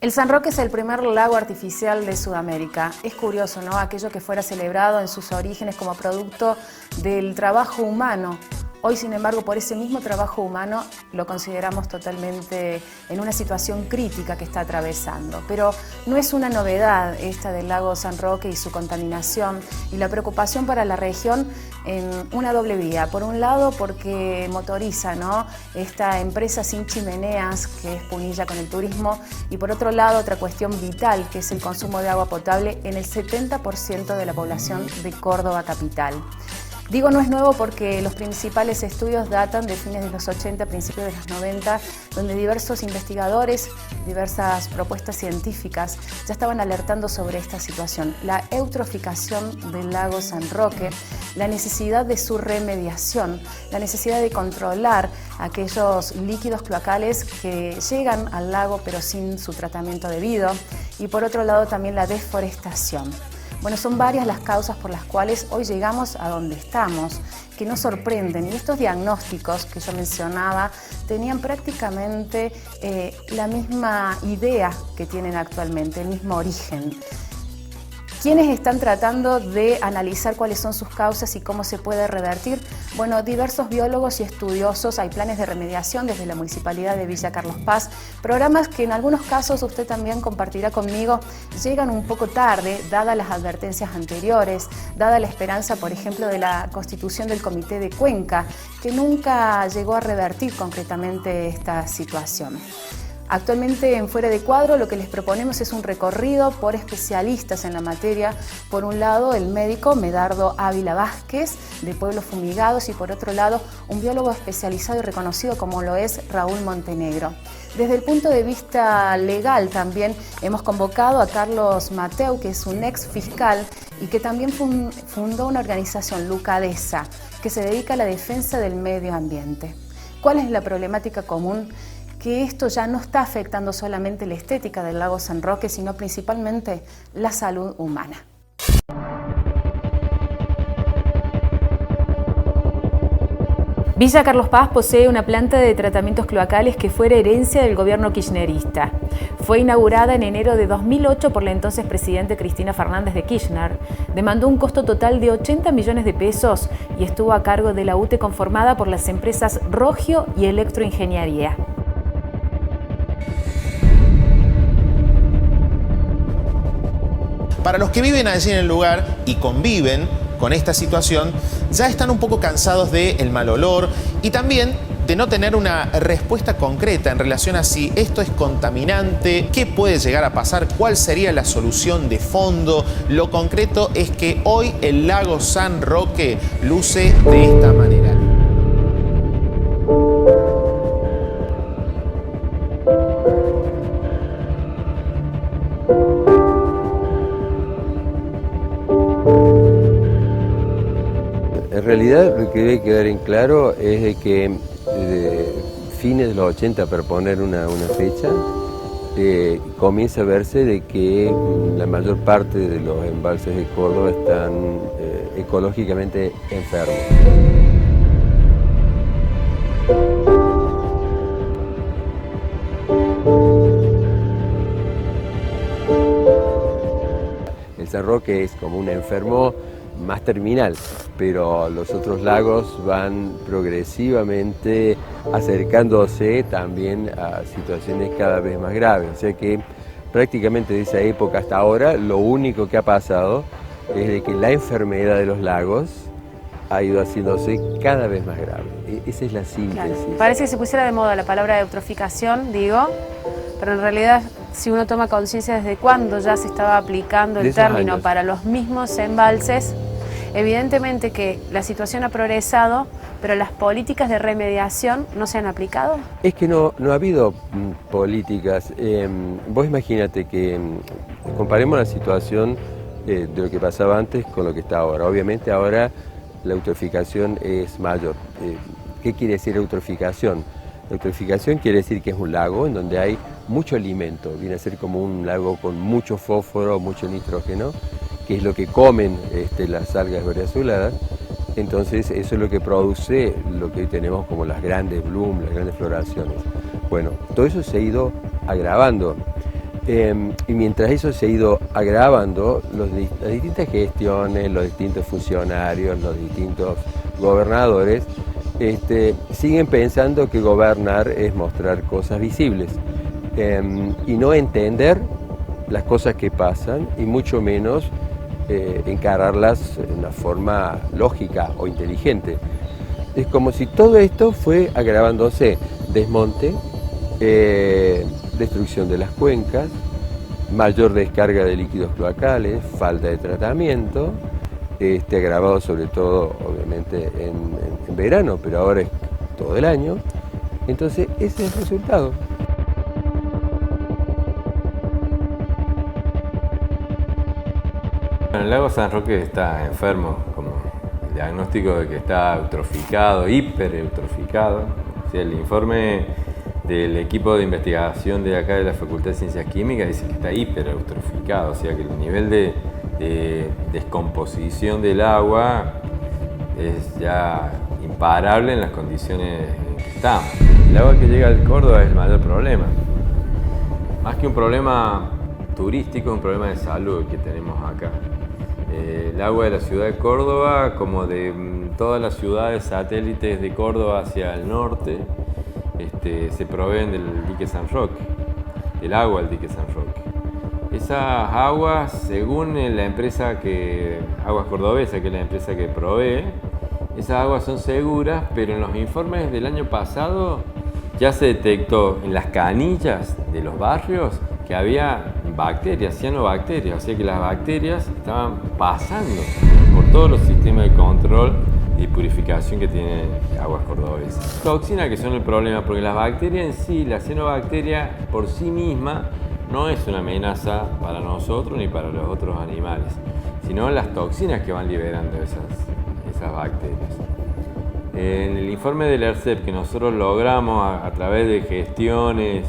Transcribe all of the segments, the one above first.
El San Roque es el primer lago artificial de Sudamérica. Es curioso, ¿no? Aquello que fuera celebrado en sus orígenes como producto del trabajo humano. Hoy, sin embargo, por ese mismo trabajo humano lo consideramos totalmente en una situación crítica que está atravesando. Pero no es una novedad esta del lago San Roque y su contaminación y la preocupación para la región en una doble vía. Por un lado, porque motoriza, ¿no?, esta empresa sin chimeneas que es Punilla con el turismo, y por otro lado, otra cuestión vital que es el consumo de agua potable en el 70% de la población de Córdoba capital. Digo, no es nuevo porque los principales estudios datan de fines de los 80, principios de los 90, donde diversos investigadores, diversas propuestas científicas ya estaban alertando sobre esta situación. La eutroficación del lago San Roque, la necesidad de su remediación, la necesidad de controlar aquellos líquidos cloacales que llegan al lago pero sin su tratamiento debido, y por otro lado también la deforestación. Bueno, son varias las causas por las cuales hoy llegamos a donde estamos, que nos sorprenden. Y estos diagnósticos que yo mencionaba tenían prácticamente la misma idea que tienen actualmente, el mismo origen. ¿Quiénes están tratando de analizar cuáles son sus causas y cómo se puede revertir? Bueno, diversos biólogos y estudiosos, hay planes de remediación desde la Municipalidad de Villa Carlos Paz, programas que en algunos casos usted también compartirá conmigo, llegan un poco tarde, dadas las advertencias anteriores, dada la esperanza, por ejemplo, de la constitución del Comité de Cuenca, que nunca llegó a revertir concretamente esta situación. Actualmente en Fuera de Cuadro lo que les proponemos es un recorrido por especialistas en la materia. Por un lado, el médico Medardo Ávila Vázquez, de Pueblos Fumigados, y por otro lado, un biólogo especializado y reconocido como lo es Raúl Montenegro. Desde el punto de vista legal también hemos convocado a Carlos Mateu, que es un ex fiscal y que también fundó una organización, Lucadesa, que se dedica a la defensa del medio ambiente. ¿Cuál es la problemática común? Que esto ya no está afectando solamente la estética del lago San Roque, sino principalmente la salud humana. Villa Carlos Paz posee una planta de tratamientos cloacales que fue herencia del gobierno kirchnerista. Fue inaugurada en enero de 2008 por la entonces presidente Cristina Fernández de Kirchner. Demandó un costo total de 80 millones de pesos y estuvo a cargo de la UTE conformada por las empresas Rogio y Electroingeniería. Para los que viven allí en el lugar y conviven con esta situación, ya están un poco cansados del mal olor y también de no tener una respuesta concreta en relación a si esto es contaminante, qué puede llegar a pasar, cuál sería la solución de fondo. Lo concreto es que hoy el lago San Roque luce de esta manera. En realidad lo que debe quedar en claro es de que desde fines de los 80, para poner una fecha, comienza a verse de que la mayor parte de los embalses de Córdoba están ecológicamente enfermos. El San Roque es como un enfermo más terminal, pero los otros lagos van progresivamente acercándose también a situaciones cada vez más graves. O sea que prácticamente de esa época hasta ahora lo único que ha pasado es de que la enfermedad de los lagos ha ido haciéndose cada vez más grave. Esa es la síntesis. Claro. Parece que se pusiera de moda la palabra eutroficación, digo, pero en realidad si uno toma conciencia desde cuándo ya se estaba aplicando el término para los mismos embalses, evidentemente que la situación ha progresado, pero las políticas de remediación no se han aplicado. Es que no ha habido políticas. Vos imagínate que comparemos la situación de lo que pasaba antes con lo que está ahora. Obviamente ahora la eutroficación es mayor. ¿Qué quiere decir eutroficación? La eutroficación quiere decir que es un lago en donde hay mucho alimento, viene a ser como un lago con mucho fósforo, mucho nitrógeno, que es lo que comen las algas verdeazuladas. Entonces eso es lo que produce lo que hoy tenemos como las grandes blooms, las grandes floraciones. Bueno, todo eso se ha ido agravando. Y mientras eso se ha ido agravando, las distintas gestiones, los distintos funcionarios, los distintos gobernadores, siguen pensando que gobernar es mostrar cosas visibles y no entender las cosas que pasan y mucho menos encararlas de una forma lógica o inteligente. Es como si todo esto fue agravándose: desmonte, destrucción de las cuencas, mayor descarga de líquidos cloacales, falta de tratamiento, agravado sobre todo obviamente en verano, pero ahora es todo el año. Entonces ese es el resultado. El lago San Roque está enfermo, como el diagnóstico de que está eutroficado, hipereutroficado. O sea, el informe del equipo de investigación de acá de la Facultad de Ciencias Químicas dice que está hipereutroficado, o sea que el nivel de descomposición del agua es ya imparable en las condiciones en que estamos. El agua que llega al Córdoba es el mayor problema. Más que un problema turístico, es un problema de salud que tenemos acá. El agua de la ciudad de Córdoba, como de todas las ciudades satélites de Córdoba hacia el norte, se proveen del dique San Roque, del agua del dique San Roque. Esas aguas, según la empresa Aguas Cordobesa, que es la empresa que provee, esas aguas son seguras, pero en los informes del año pasado ya se detectó en las canillas de los barrios que había bacterias, cianobacterias, o sea que las bacterias estaban pasando por todos los sistemas de control y purificación que tiene Aguas Cordobesas. Toxinas que son el problema, porque las bacterias en sí, la cianobacteria por sí misma, no es una amenaza para nosotros ni para los otros animales, sino las toxinas que van liberando esas bacterias. En el informe del ERCEP que nosotros logramos a través de gestiones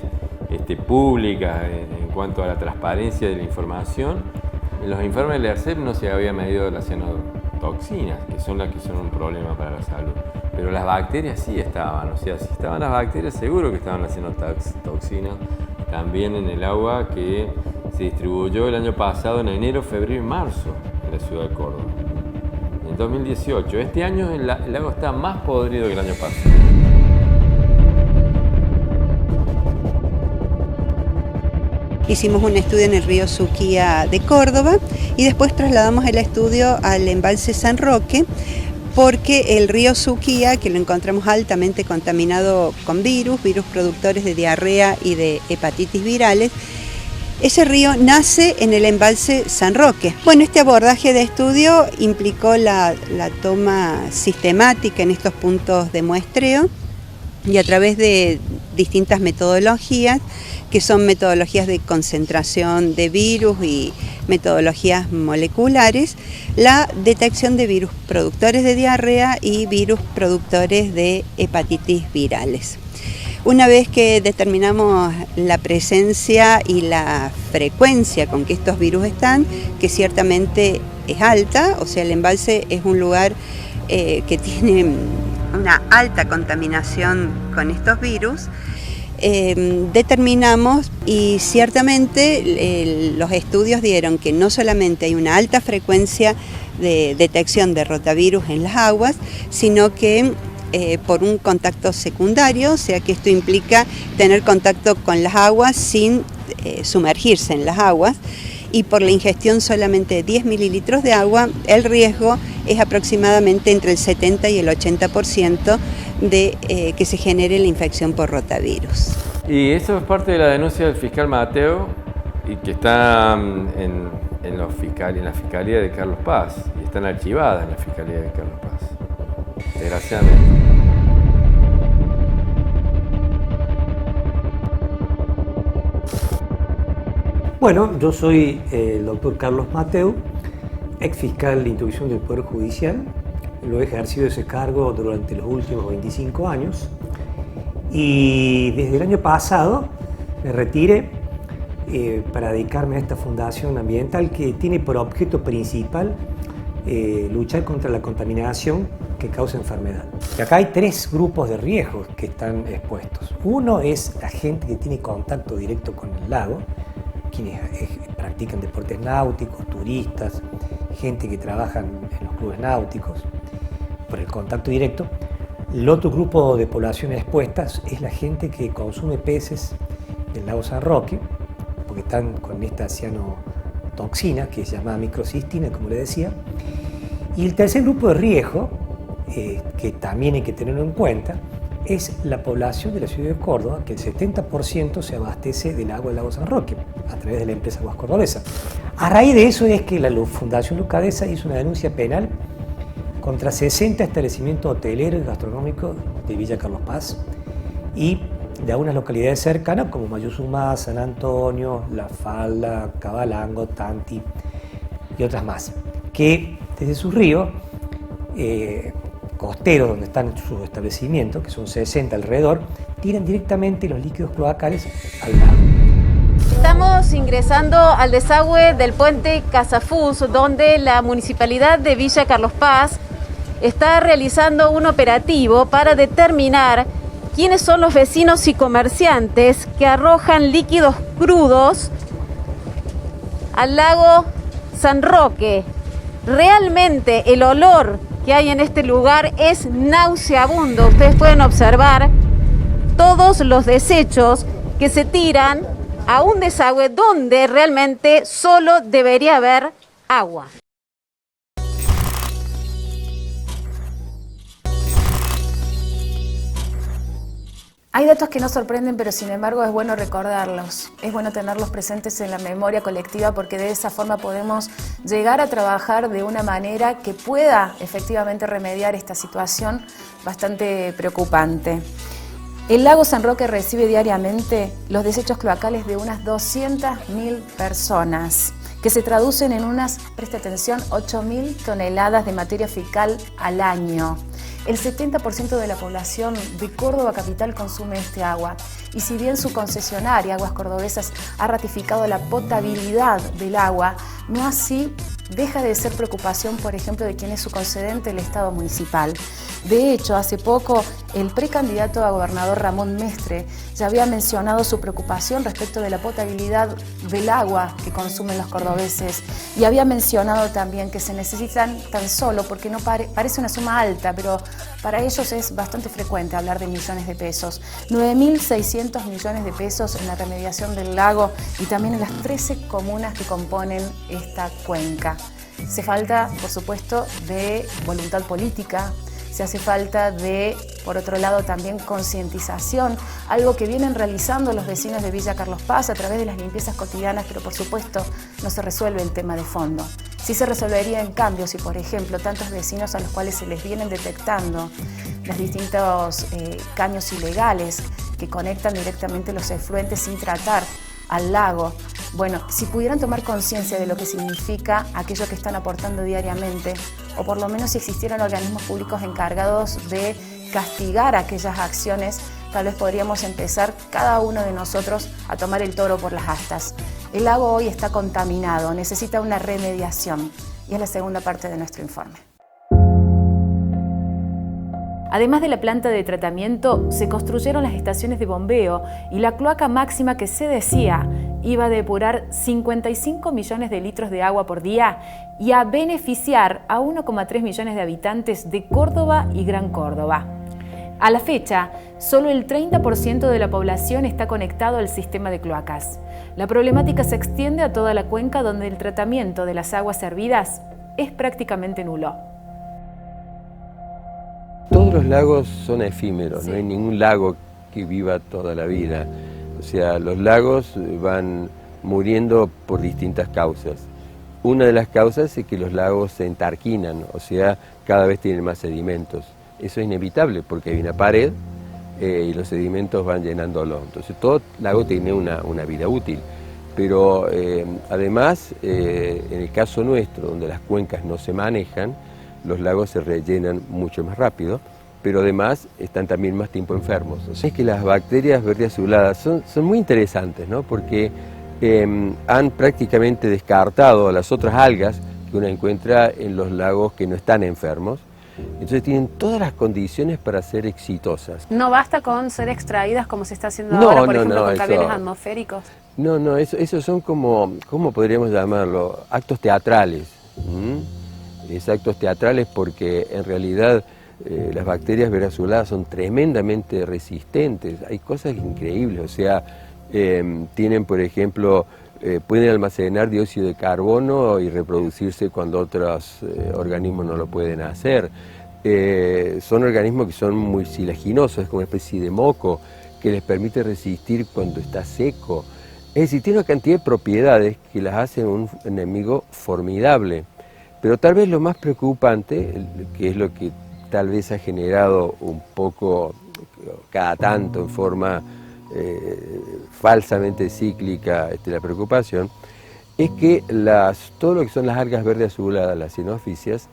públicas en cuanto a la transparencia de la información, en los informes del ERCEP no se había medido las cianotoxinas, que son las que son un problema para la salud. Pero las bacterias sí estaban, o sea, si estaban las bacterias, seguro que estaban las cianotoxinas también en el agua que se distribuyó el año pasado en enero, febrero y marzo en la ciudad de Córdoba. En 2018, este año el lago está más podrido que el año pasado. Hicimos un estudio en el río Suquía de Córdoba y después trasladamos el estudio al embalse San Roque, porque el río Suquía, que lo encontramos altamente contaminado con virus productores de diarrea y de hepatitis virales, ese río nace en el embalse San Roque. Bueno, este abordaje de estudio implicó la toma sistemática en estos puntos de muestreo y a través de distintas metodologías, que son metodologías de concentración de virus y metodologías moleculares, la detección de virus productores de diarrea y virus productores de hepatitis virales. Una vez que determinamos la presencia y la frecuencia con que estos virus están, que ciertamente es alta, o sea, el embalse es un lugar que tiene una alta contaminación con estos virus, determinamos y ciertamente los estudios dieron que no solamente hay una alta frecuencia de detección de rotavirus en las aguas, sino que por un contacto secundario, o sea que esto implica tener contacto con las aguas sin sumergirse en las aguas, y por la ingestión solamente de 10 mililitros de agua, el riesgo es aproximadamente entre el 70 y el 80% de que se genere la infección por rotavirus. Y eso es parte de la denuncia del fiscal Mateo, y que está en la Fiscalía de Carlos Paz, y están archivadas en la Fiscalía de Carlos Paz, desgraciadamente. Bueno, yo soy el doctor Carlos Mateu, ex fiscal de instrucción del Poder Judicial. Lo he ejercido ese cargo durante los últimos 25 años y desde el año pasado me retiré para dedicarme a esta fundación ambiental que tiene por objeto principal luchar contra la contaminación que causa enfermedad. Y acá hay tres grupos de riesgos que están expuestos. Uno es la gente que tiene contacto directo con el lago, quienes practican deportes náuticos, turistas, gente que trabaja en los clubes náuticos, por el contacto directo. El otro grupo de poblaciones expuestas es la gente que consume peces del lago San Roque, porque están con esta cianotoxina, que es llamada microcistina, como le decía. Y el tercer grupo de riesgo, que también hay que tenerlo en cuenta, es la población de la ciudad de Córdoba, que el 70% se abastece del agua del lago San Roque, a través de la empresa Aguas Cordobesa. A raíz de eso es que la Fundación Lucadesa hizo una denuncia penal contra 60 establecimientos hoteleros y gastronómicos de Villa Carlos Paz y de algunas localidades cercanas como Mayuzumá, San Antonio, La Falda, Cabalango, Tanti y otras más, que desde sus ríos costeros donde están sus establecimientos, que son 60 alrededor, tiran directamente los líquidos cloacales al lago. Estamos ingresando al desagüe del puente Casafús, donde la Municipalidad de Villa Carlos Paz está realizando un operativo para determinar quiénes son los vecinos y comerciantes que arrojan líquidos crudos al lago San Roque. Realmente el olor que hay en este lugar es nauseabundo. Ustedes pueden observar todos los desechos que se tiran a un desagüe donde realmente solo debería haber agua. Hay datos que nos sorprenden, pero sin embargo es bueno recordarlos, es bueno tenerlos presentes en la memoria colectiva porque de esa forma podemos llegar a trabajar de una manera que pueda efectivamente remediar esta situación bastante preocupante. El lago San Roque recibe diariamente los desechos cloacales de unas 200.000 personas, que se traducen en unas, preste atención, 8.000 toneladas de materia fecal al año. El 70% de la población de Córdoba capital consume este agua y si bien su concesionaria, Aguas Cordobesas, ha ratificado la potabilidad del agua, no así deja de ser preocupación, por ejemplo, de quien es su concedente, el Estado municipal. De hecho, hace poco, el precandidato a gobernador Ramón Mestre ya había mencionado su preocupación respecto de la potabilidad del agua que consumen los cordobeses y había mencionado también que se necesitan tan solo, porque no parece una suma alta, pero para ellos es bastante frecuente hablar de millones de pesos, 9.600 millones de pesos en la remediación del lago y también en las 13 comunas que componen esta cuenca. Se falta, por supuesto, de voluntad política. Se hace falta de, por otro lado, también concientización, algo que vienen realizando los vecinos de Villa Carlos Paz a través de las limpiezas cotidianas, pero por supuesto no se resuelve el tema de fondo. Sí se resolvería en cambio si, por ejemplo, tantos vecinos a los cuales se les vienen detectando los distintos caños ilegales que conectan directamente los efluentes sin tratar al lago, bueno, si pudieran tomar conciencia de lo que significa aquello que están aportando diariamente, o por lo menos si existieran organismos públicos encargados de castigar aquellas acciones, tal vez podríamos empezar cada uno de nosotros a tomar el toro por las astas. El lago hoy está contaminado, necesita una remediación, y es la segunda parte de nuestro informe. Además de la planta de tratamiento, se construyeron las estaciones de bombeo y la cloaca máxima que se decía iba a depurar 55 millones de litros de agua por día y a beneficiar a 1,3 millones de habitantes de Córdoba y Gran Córdoba. A la fecha, solo el 30% de la población está conectado al sistema de cloacas. La problemática se extiende a toda la cuenca donde el tratamiento de las aguas servidas es prácticamente nulo. Todos los lagos son efímeros, sí. No hay ningún lago que viva toda la vida. O sea, los lagos van muriendo por distintas causas. Una de las causas es que los lagos se entarquinan, o sea, cada vez tienen más sedimentos. Eso es inevitable porque hay una pared y los sedimentos van llenándolo. Entonces todo lago tiene una vida útil. Pero además, en el caso nuestro, donde las cuencas no se manejan, los lagos se rellenan mucho más rápido, pero además están también más tiempo enfermos. O sea, es que las bacterias verdeazuladas son muy interesantes, ¿no? Porque han prácticamente descartado a las otras algas que uno encuentra en los lagos que no están enfermos. Entonces tienen todas las condiciones para ser exitosas. ¿No basta con ser extraídas como se está haciendo ahora, por ejemplo, con camiones atmosféricos? No, esos son como, ¿cómo podríamos llamarlo? Actos teatrales. Es actos teatrales porque en realidad las bacterias veraculadas son tremendamente resistentes. Hay cosas increíbles, o sea, tienen, por ejemplo, pueden almacenar dióxido de carbono y reproducirse cuando otros organismos no lo pueden hacer. Son organismos que son muy silaginosos, es como una especie de moco que les permite resistir cuando está seco. Es decir, tiene una cantidad de propiedades que las hacen un enemigo formidable. Pero tal vez lo más preocupante, que es lo que tal vez ha generado un poco, cada tanto, en forma falsamente cíclica, la preocupación, es que todo lo que son las algas verdes azuladas, las sinofisias,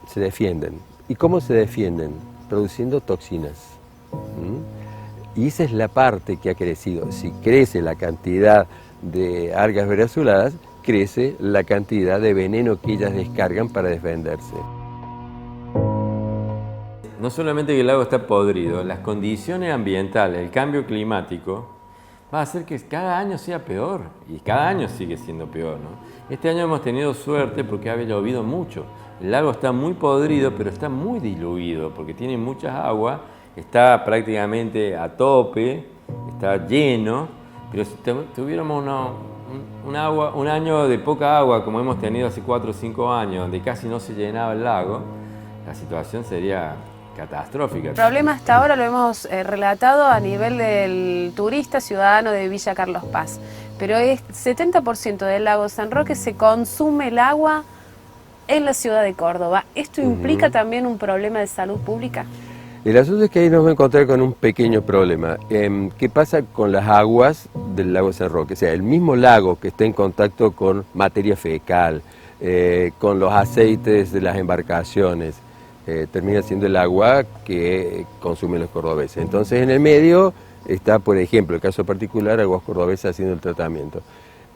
se defienden. ¿Y cómo se defienden? Produciendo toxinas. Y esa es la parte que ha crecido. Si crece la cantidad de algas verdes azuladas, crece la cantidad de veneno que ellas descargan para defenderse. No solamente que el lago está podrido, las condiciones ambientales, el cambio climático, va a hacer que cada año sea peor, y cada año sigue siendo peor, ¿no? Este año hemos tenido suerte porque ha llovido mucho. El lago está muy podrido, pero está muy diluido, porque tiene muchas aguas, está prácticamente a tope, está lleno, pero si tuviéramos un año de poca agua, como hemos tenido hace 4 o 5 años, donde casi no se llenaba el lago, la situación sería catastrófica. El problema hasta ahora lo hemos relatado a nivel del turista ciudadano de Villa Carlos Paz, pero es 70% del lago San Roque se consume el agua en la ciudad de Córdoba. ¿Esto implica también un problema de salud pública? El asunto es que ahí nos vamos a encontrar con un pequeño problema. ¿Qué pasa con las aguas del lago San Roque? O sea, el mismo lago que está en contacto con materia fecal, con los aceites de las embarcaciones, termina siendo el agua que consumen los cordobeses. Entonces en el medio está, por ejemplo, el caso particular, Aguas Cordobesas haciendo el tratamiento.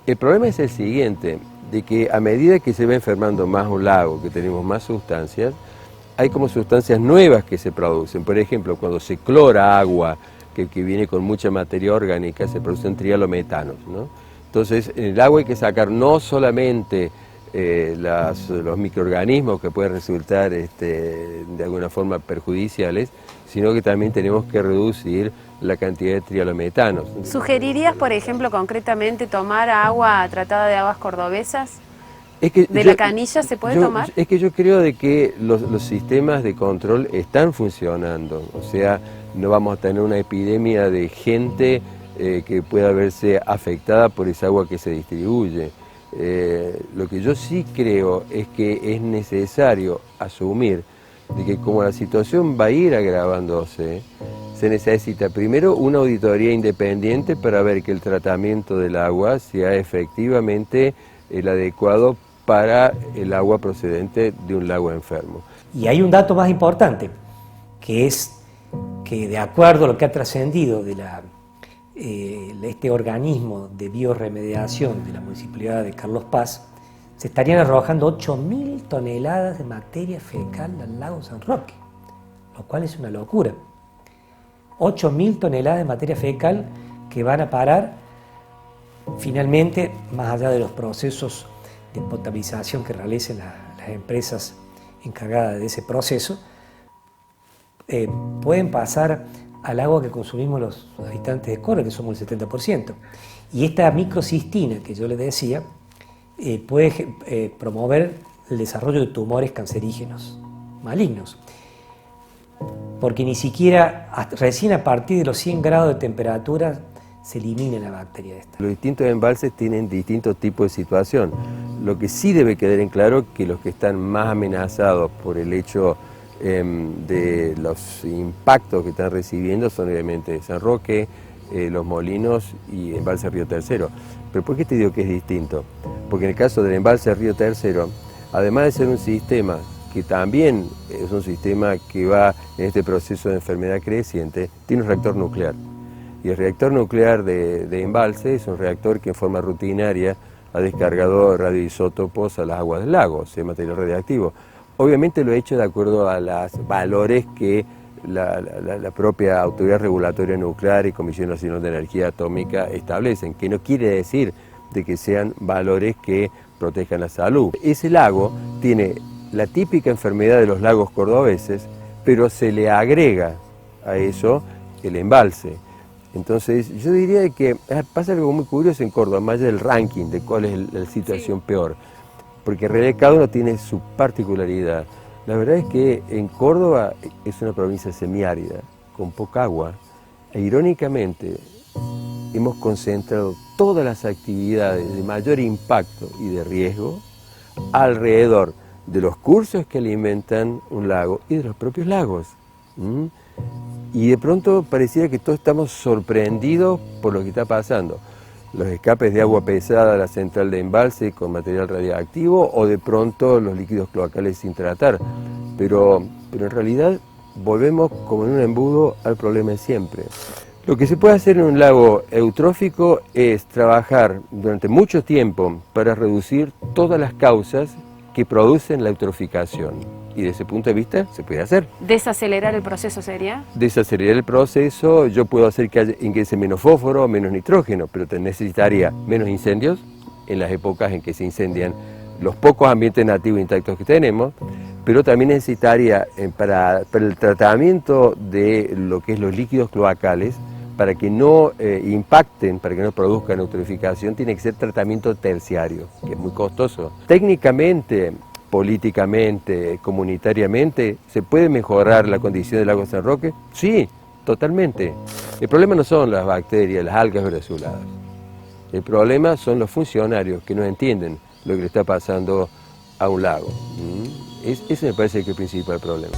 El problema es el siguiente, de que a medida que se va enfermando más un lago, que tenemos más sustancias, hay como sustancias nuevas que se producen. Por ejemplo, cuando se clora agua, que viene con mucha materia orgánica, se producen trialometanos, ¿no? Entonces, en el agua hay que sacar no solamente los microorganismos que pueden resultar de alguna forma perjudiciales, sino que también tenemos que reducir la cantidad de trialometanos. ¿Sugerirías, por ejemplo, concretamente tomar agua tratada de aguas cordobesas? Es que ¿De la canilla se puede tomar? Es que yo creo de que los sistemas de control están funcionando, o sea, no vamos a tener una epidemia de gente que pueda verse afectada por esa agua que se distribuye. Lo que yo sí creo es que es necesario asumir de que como la situación va a ir agravándose, se necesita primero una auditoría independiente para ver que el tratamiento del agua sea efectivamente el adecuado para el agua procedente de un lago enfermo. Y hay un dato más importante, que es que de acuerdo a lo que ha trascendido de este organismo de biorremediación de la Municipalidad de Carlos Paz, se estarían arrojando 8.000 toneladas de materia fecal al lago San Roque, lo cual es una locura. 8.000 toneladas de materia fecal que van a parar finalmente, más allá de los procesos de potabilización que realicen las empresas encargadas de ese proceso, pueden pasar al agua que consumimos los habitantes de Córdoba, que somos el 70%. Y esta microcistina que yo les decía puede promover el desarrollo de tumores cancerígenos malignos, porque ni siquiera recién a partir de los 100 grados de temperatura se elimina la bacteria esta. Los distintos embalses tienen distintos tipos de situación. Lo que sí debe quedar en claro es que los que están más amenazados por el hecho de los impactos que están recibiendo son obviamente San Roque, Los Molinos y Embalse Río Tercero. ¿Pero por qué te digo que es distinto? Porque en el caso del Embalse Río Tercero, además de ser un sistema que también es un sistema que va en este proceso de enfermedad creciente, tiene un reactor nuclear. Y el reactor nuclear de embalse es un reactor que en forma rutinaria ha descargado radioisótopos a las aguas del lago, o sea, material radiactivo. Obviamente lo he hecho de acuerdo a los valores que la propia Autoridad Regulatoria Nuclear y Comisión Nacional de Energía Atómica establecen, que no quiere decir de que sean valores que protejan la salud. Ese lago tiene la típica enfermedad de los lagos cordobeses, pero se le agrega a eso el embalse. Entonces, yo diría que pasa algo muy curioso en Córdoba, más allá del ranking de cuál es la situación peor, porque en realidad cada uno tiene su particularidad. La verdad es que en Córdoba es una provincia semiárida, con poca agua, e irónicamente hemos concentrado todas las actividades de mayor impacto y de riesgo alrededor de los cursos que alimentan un lago y de los propios lagos. Y de pronto pareciera que todos estamos sorprendidos por lo que está pasando. Los escapes de agua pesada a la central de embalse con material radiactivo o de pronto los líquidos cloacales sin tratar. Pero en realidad volvemos como en un embudo al problema de siempre. Lo que se puede hacer en un lago eutrófico es trabajar durante mucho tiempo para reducir todas las causas que producen la eutroficación. Y desde ese punto de vista se puede hacer. ¿Desacelerar el proceso sería? Desacelerar el proceso, yo puedo hacer que ingrese menos fósforo, menos nitrógeno, pero necesitaría menos incendios en las épocas en que se incendian los pocos ambientes nativos intactos que tenemos, pero también necesitaría para el tratamiento de lo que es los líquidos cloacales, para que no impacten, para que no produzcan eutroficación, tiene que ser tratamiento terciario, que es muy costoso. Técnicamente, políticamente, comunitariamente, ¿se puede mejorar la condición del lago San Roque? Sí, totalmente. El problema no son las bacterias, las algas veraculadas. El problema son los funcionarios que no entienden lo que le está pasando a un lago. Ese me parece que es el principal problema.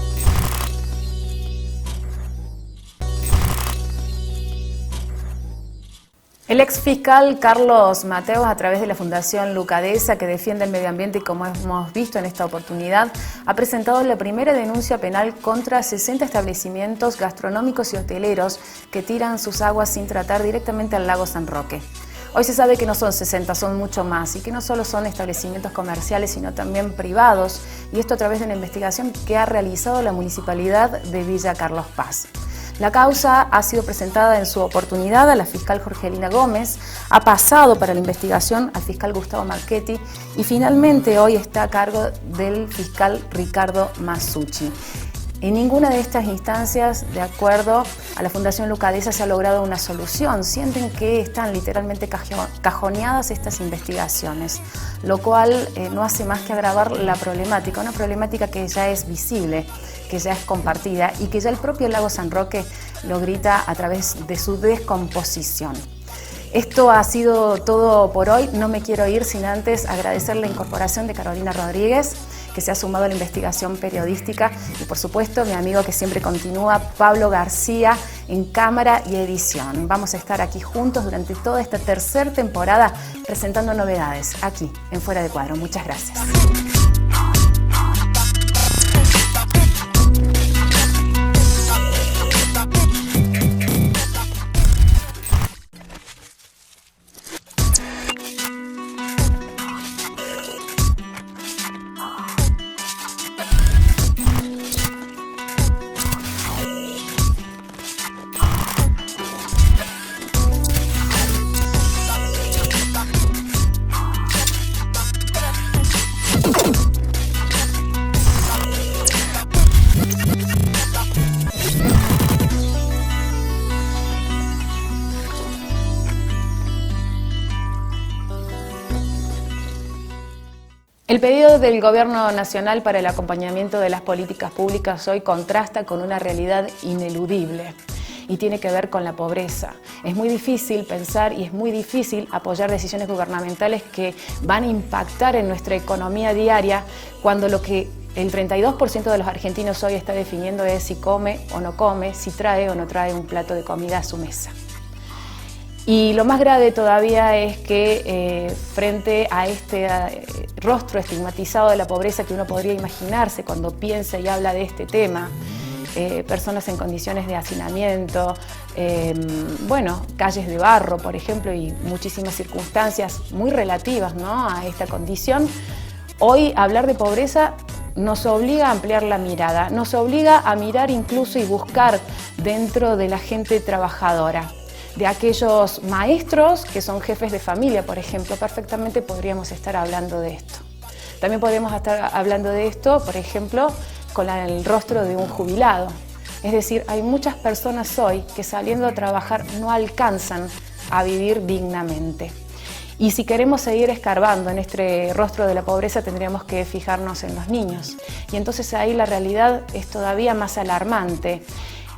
El ex fiscal Carlos Mateus, a través de la Fundación Lucadesa, que defiende el medio ambiente y como hemos visto en esta oportunidad, ha presentado la primera denuncia penal contra 60 establecimientos gastronómicos y hoteleros que tiran sus aguas sin tratar directamente al lago San Roque. Hoy se sabe que no son 60, son mucho más, y que no solo son establecimientos comerciales, sino también privados, y esto a través de una investigación que ha realizado la Municipalidad de Villa Carlos Paz. La causa ha sido presentada en su oportunidad a la fiscal Jorgelina Gómez, ha pasado para la investigación al fiscal Gustavo Marchetti y finalmente hoy está a cargo del fiscal Ricardo Masucci. En ninguna de estas instancias, de acuerdo a la Fundación Lucadesa, se ha logrado una solución. Sienten que están literalmente cajoneadas estas investigaciones, lo cual no hace más que agravar la problemática, una problemática que ya es visible, que ya es compartida y que ya el propio lago San Roque lo grita a través de su descomposición. Esto ha sido todo por hoy. No me quiero ir sin antes agradecer la incorporación de Carolina Rodríguez, que se ha sumado a la investigación periodística, y por supuesto mi amigo que siempre continúa, Pablo García, en cámara y edición. Vamos a estar aquí juntos durante toda esta tercera temporada presentando novedades aquí en Fuera de Cuadro. Muchas gracias. El pedido del Gobierno Nacional para el acompañamiento de las políticas públicas hoy contrasta con una realidad ineludible y tiene que ver con la pobreza. Es muy difícil pensar y es muy difícil apoyar decisiones gubernamentales que van a impactar en nuestra economía diaria cuando lo que el 32% de los argentinos hoy está definiendo es si come o no come, si trae o no trae un plato de comida a su mesa. Y lo más grave todavía es que frente a este rostro estigmatizado de la pobreza que uno podría imaginarse cuando piensa y habla de este tema, personas en condiciones de hacinamiento, calles de barro, por ejemplo, y muchísimas circunstancias muy relativas, ¿no?, a esta condición, hoy hablar de pobreza nos obliga a ampliar la mirada, nos obliga a mirar incluso y buscar dentro de la gente trabajadora. De aquellos maestros que son jefes de familia, por ejemplo, perfectamente podríamos estar hablando de esto. También podríamos estar hablando de esto, por ejemplo, con el rostro de un jubilado. Es decir, hay muchas personas hoy que saliendo a trabajar no alcanzan a vivir dignamente. Y si queremos seguir escarbando en este rostro de la pobreza, tendríamos que fijarnos en los niños. Y entonces ahí la realidad es todavía más alarmante.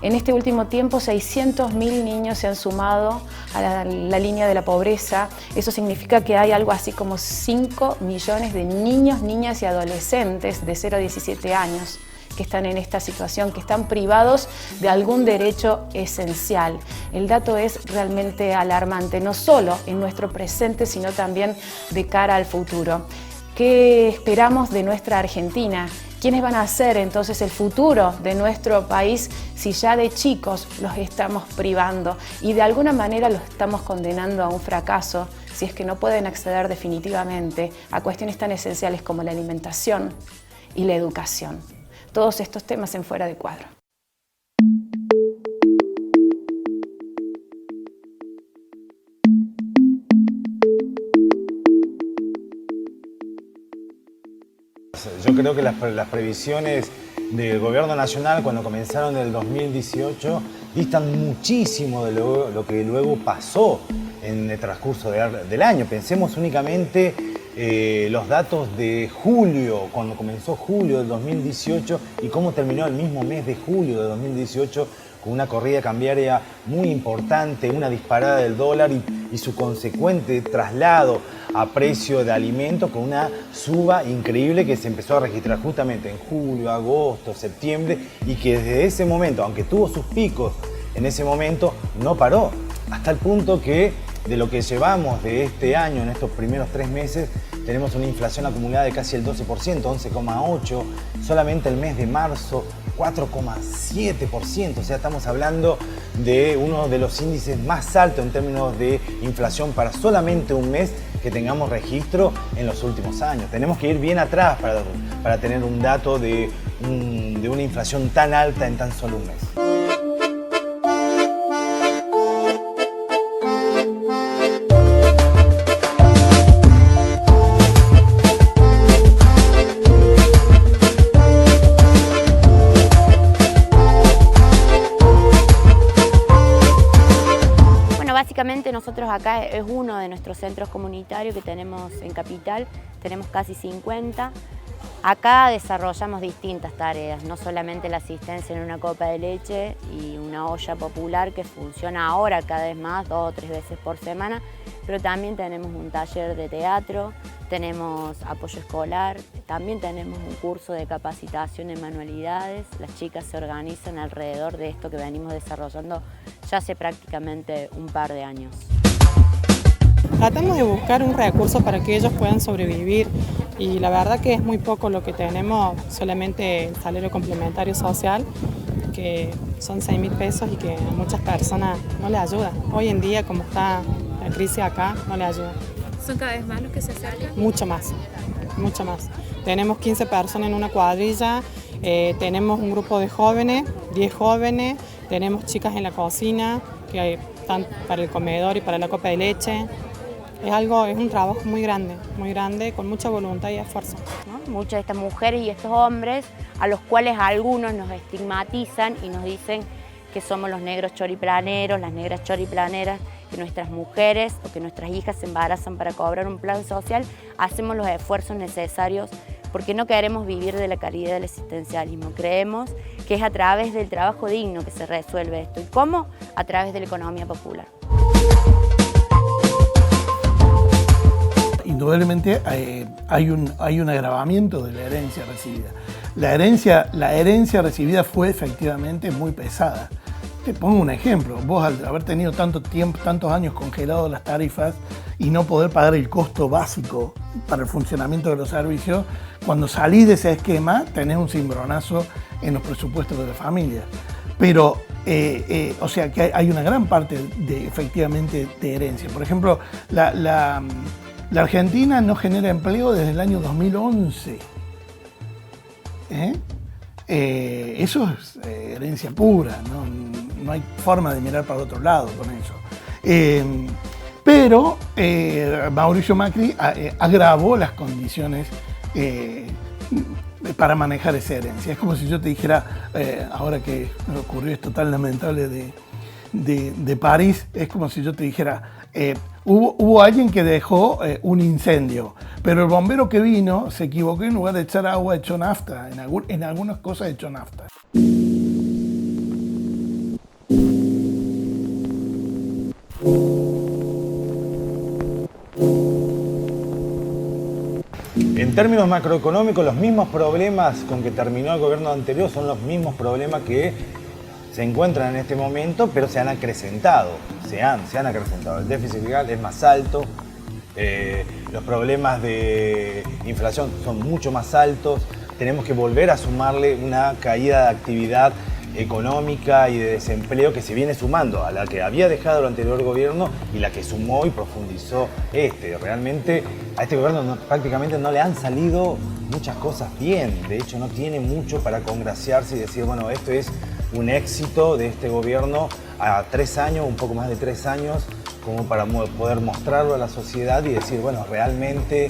En este último tiempo, 600.000 niños se han sumado a la línea de la pobreza. Eso significa que hay algo así como 5 millones de niños, niñas y adolescentes de 0 a 17 años que están en esta situación, que están privados de algún derecho esencial. El dato es realmente alarmante, no solo en nuestro presente, sino también de cara al futuro. ¿Qué esperamos de nuestra Argentina? ¿Quiénes van a ser entonces el futuro de nuestro país si ya de chicos los estamos privando y de alguna manera los estamos condenando a un fracaso si es que no pueden acceder definitivamente a cuestiones tan esenciales como la alimentación y la educación? Todos estos temas en Fuera de Cuadro. Yo creo que las previsiones del Gobierno Nacional cuando comenzaron en el 2018 distan muchísimo de lo que luego pasó en el transcurso del año. Pensemos únicamente los datos de julio, cuando comenzó julio del 2018 y cómo terminó el mismo mes de julio de 2018 con una corrida cambiaria muy importante, una disparada del dólar y su consecuente traslado a precio de alimentos con una suba increíble que se empezó a registrar justamente en julio, agosto, septiembre y que desde ese momento, aunque tuvo sus picos en ese momento, no paró. Hasta el punto que de lo que llevamos de este año, en estos primeros 3 meses, tenemos una inflación acumulada de casi el 12%, 11,8%, solamente el mes de marzo 4,7%, o sea, estamos hablando de uno de los índices más altos en términos de inflación para solamente un mes que tengamos registro en los últimos años. Tenemos que ir bien atrás para tener un dato de una inflación tan alta en tan solo un mes. Básicamente nosotros acá es uno de nuestros centros comunitarios que tenemos en Capital, tenemos casi 50. Acá desarrollamos distintas tareas, no solamente la asistencia en una copa de leche y una olla popular que funciona ahora cada vez más, 2 o 3 veces por semana, pero también tenemos un taller de teatro, tenemos apoyo escolar, también tenemos un curso de capacitación en manualidades. Las chicas se organizan alrededor de esto que venimos desarrollando ya hace prácticamente un par de años. Tratamos de buscar un recurso para que ellos puedan sobrevivir y la verdad que es muy poco lo que tenemos, solamente el salario complementario social, que son 6.000 pesos y que a muchas personas no les ayuda. Hoy en día, como está la crisis acá, no les ayuda. ¿Son cada vez más los que se acercan? Mucho más, mucho más. Tenemos 15 personas en una cuadrilla, tenemos un grupo de jóvenes, 10 jóvenes, tenemos chicas en la cocina que están para el comedor y para la copa de leche. Es un trabajo muy grande, con mucha voluntad y esfuerzo, ¿no? Muchas de estas mujeres y estos hombres, a los cuales algunos nos estigmatizan y nos dicen que somos los negros choriplaneros, las negras choriplaneras, que nuestras mujeres o que nuestras hijas se embarazan para cobrar un plan social, hacemos los esfuerzos necesarios porque no queremos vivir de la caridad del existencialismo. Creemos que es a través del trabajo digno que se resuelve esto. ¿Y cómo? A través de la economía popular. Indudablemente hay un agravamiento de la herencia recibida. La herencia recibida fue efectivamente muy pesada. Te pongo un ejemplo, vos al haber tenido tanto tiempo, tantos años congelados las tarifas y no poder pagar el costo básico para el funcionamiento de los servicios, cuando salís de ese esquema tenés un cimbronazo en los presupuestos de la familia. Pero, o sea que hay una gran parte efectivamente de herencia. Por ejemplo, la Argentina no genera empleo desde el año 2011. Eso es herencia pura, no hay forma de mirar para otro lado con eso. Pero Mauricio Macri agravó las condiciones para manejar esa herencia. Es como si yo te dijera, ahora que ocurrió esto tan lamentable de París, es como si yo te dijera, hubo alguien que dejó un incendio, pero el bombero que vino se equivocó, en lugar de echar agua echó nafta, en algunas cosas echó nafta. En términos macroeconómicos, los mismos problemas con que terminó el gobierno anterior son los mismos problemas que se encuentran en este momento, pero se han acrecentado. Se han acrecentado. El déficit fiscal es más alto, los problemas de inflación son mucho más altos. Tenemos que volver a sumarle una caída de actividad económica y de desempleo que se viene sumando a la que había dejado el anterior gobierno y la que sumó y profundizó este. Realmente a este gobierno prácticamente no le han salido muchas cosas bien. De hecho, no tiene mucho para congraciarse y decir, bueno, esto es un éxito de este gobierno a 3 años, un poco más de 3 años, como para poder mostrarlo a la sociedad y decir, bueno, realmente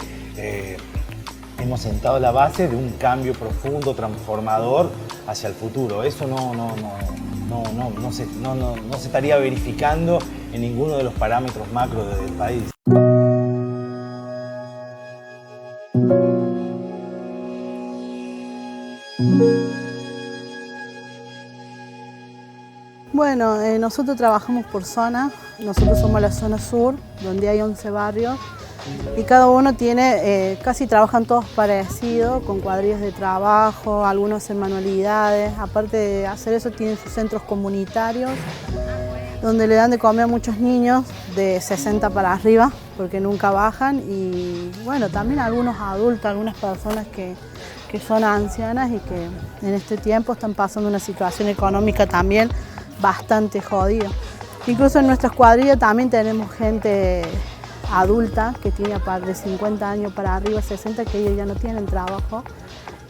hemos sentado la base de un cambio profundo, transformador hacia el futuro. Eso no se estaría verificando en ninguno de los parámetros macro del país. Bueno, nosotros trabajamos por zona. Nosotros somos la zona sur, donde hay 11 barrios. Y cada uno tiene, casi trabajan todos parecidos, con cuadrillas de trabajo, algunos en manualidades. Aparte de hacer eso, tienen sus centros comunitarios, donde le dan de comer a muchos niños de 60 para arriba, porque nunca bajan. Y bueno, también algunos adultos, algunas personas que son ancianas y que en este tiempo están pasando una situación económica también bastante jodida. Incluso en nuestras cuadrillas también tenemos gente adulta que tiene de 50 años para arriba, 60, que ellos ya no tienen trabajo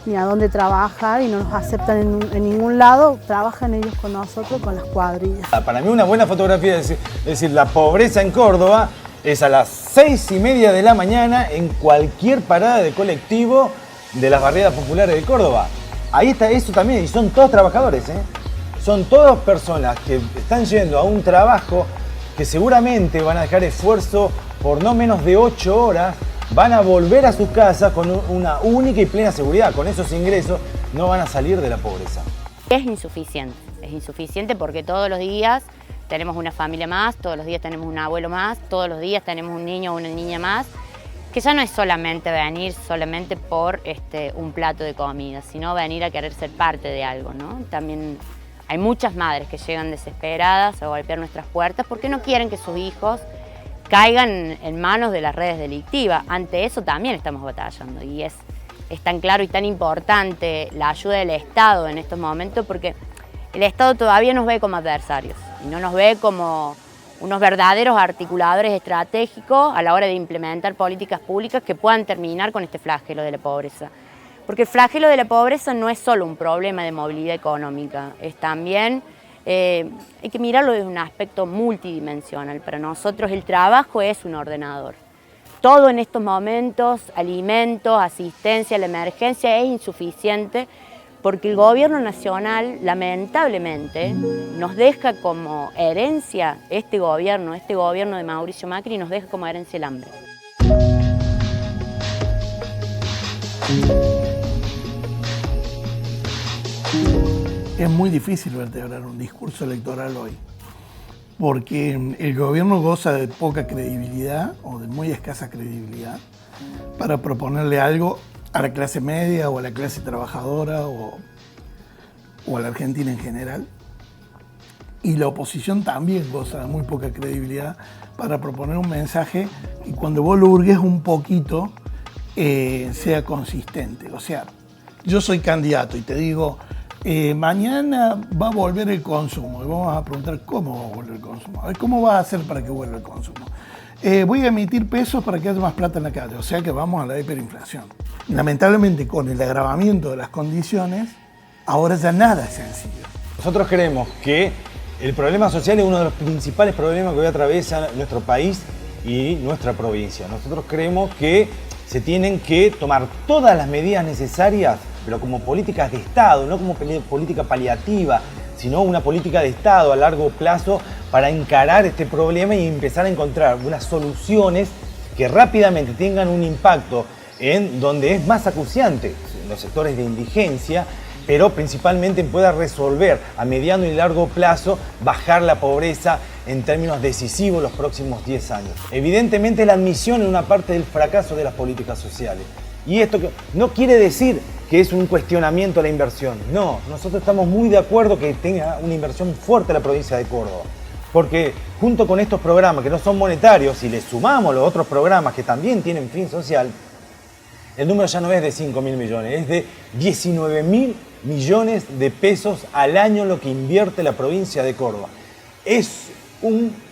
ni a dónde trabajar y no nos aceptan en ningún lado. Trabajan ellos con nosotros, con las cuadrillas. Para mí una buena fotografía es decir, la pobreza en Córdoba es a las 6:30 de la mañana en cualquier parada de colectivo de las barriadas populares de Córdoba. Ahí está eso también, y son todos trabajadores, Son todas personas que están yendo a un trabajo que seguramente van a dejar esfuerzo por no menos de 8 horas, van a volver a sus casas con una única y plena seguridad. Con esos ingresos no van a salir de la pobreza. Es insuficiente porque todos los días tenemos una familia más, todos los días tenemos un abuelo más, todos los días tenemos un niño o una niña más, que ya no es solamente venir solamente por un plato de comida, sino venir a querer ser parte de algo, ¿no? También hay muchas madres que llegan desesperadas a golpear nuestras puertas porque no quieren que sus hijos caigan en manos de las redes delictivas. Ante eso también estamos batallando y es tan claro y tan importante la ayuda del Estado en estos momentos porque el Estado todavía nos ve como adversarios y no nos ve como unos verdaderos articuladores estratégicos a la hora de implementar políticas públicas que puedan terminar con este flagelo de la pobreza. Porque el flagelo de la pobreza no es solo un problema de movilidad económica, es también, hay que mirarlo desde un aspecto multidimensional. Para nosotros el trabajo es un ordenador. Todo en estos momentos, alimentos, asistencia a la emergencia, es insuficiente porque el gobierno nacional, lamentablemente, nos deja como herencia este gobierno de Mauricio Macri, nos deja como herencia el hambre. Es muy difícil vertebrar un discurso electoral hoy, porque el gobierno goza de poca credibilidad o de muy escasa credibilidad para proponerle algo a la clase media o a la clase trabajadora o a la Argentina en general. Y la oposición también goza de muy poca credibilidad para proponer un mensaje que cuando vos lo hurgues un poquito sea consistente. O sea, yo soy candidato y te digo, Mañana va a volver el consumo y vamos a preguntar cómo va a volver el consumo. A ver, ¿cómo va a hacer para que vuelva el consumo? Voy a emitir pesos para que haya más plata en la calle, o sea que vamos a la hiperinflación. Lamentablemente, con el agravamiento de las condiciones, ahora ya nada es sencillo. Nosotros creemos que el problema social es uno de los principales problemas que hoy atraviesa nuestro país y nuestra provincia. Nosotros creemos que se tienen que tomar todas las medidas necesarias, pero como políticas de Estado, no como política paliativa, sino una política de Estado a largo plazo para encarar este problema y empezar a encontrar unas soluciones que rápidamente tengan un impacto en donde es más acuciante, en los sectores de indigencia, pero principalmente pueda resolver a mediano y largo plazo, bajar la pobreza en términos decisivos los próximos 10 años. Evidentemente la admisión es una parte del fracaso de las políticas sociales. Y esto no quiere decir que es un cuestionamiento a la inversión. No, nosotros estamos muy de acuerdo que tenga una inversión fuerte la provincia de Córdoba. Porque junto con estos programas que no son monetarios, y le sumamos los otros programas que también tienen fin social, el número ya no es de 5.000 millones, es de 19.000 millones de pesos al año lo que invierte la provincia de Córdoba. Es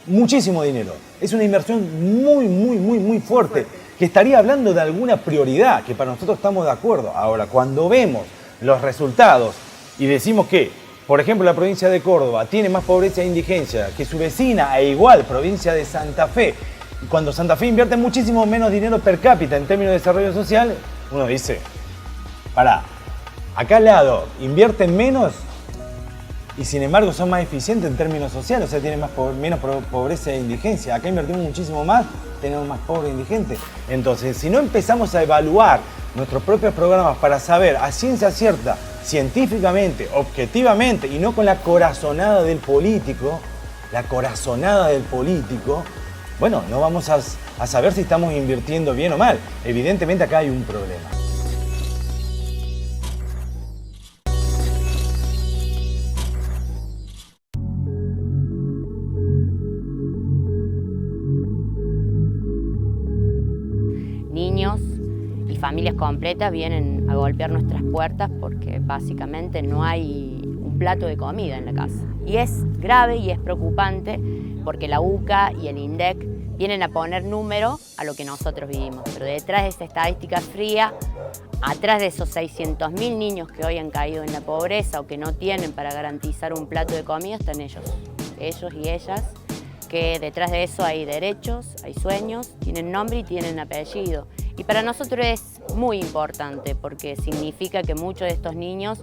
muchísimo dinero, es una inversión muy fuerte, que estaría hablando de alguna prioridad, que para nosotros estamos de acuerdo. Ahora, cuando vemos los resultados y decimos que, por ejemplo, la provincia de Córdoba tiene más pobreza e indigencia que su vecina e igual provincia de Santa Fe, y cuando Santa Fe invierte muchísimo menos dinero per cápita en términos de desarrollo social, uno dice, pará, acá al lado invierten menos y sin embargo son más eficientes en términos sociales, o sea, tienen menos pobreza e indigencia. Acá invertimos muchísimo más, tenemos más pobres e indigentes. Entonces, si no empezamos a evaluar nuestros propios programas para saber a ciencia cierta, científicamente, objetivamente, y no con la corazonada del político, bueno, no vamos a saber si estamos invirtiendo bien o mal. Evidentemente acá hay un problema. Niños y familias completas vienen a golpear nuestras puertas porque básicamente no hay un plato de comida en la casa. Y es grave y es preocupante porque la UCA y el INDEC vienen a poner número a lo que nosotros vivimos. Pero detrás de esta estadística fría, atrás de esos 600.000 niños que hoy han caído en la pobreza o que no tienen para garantizar un plato de comida, están ellos y ellas, que detrás de eso hay derechos, hay sueños, tienen nombre y tienen apellido. Y para nosotros es muy importante porque significa que muchos de estos niños,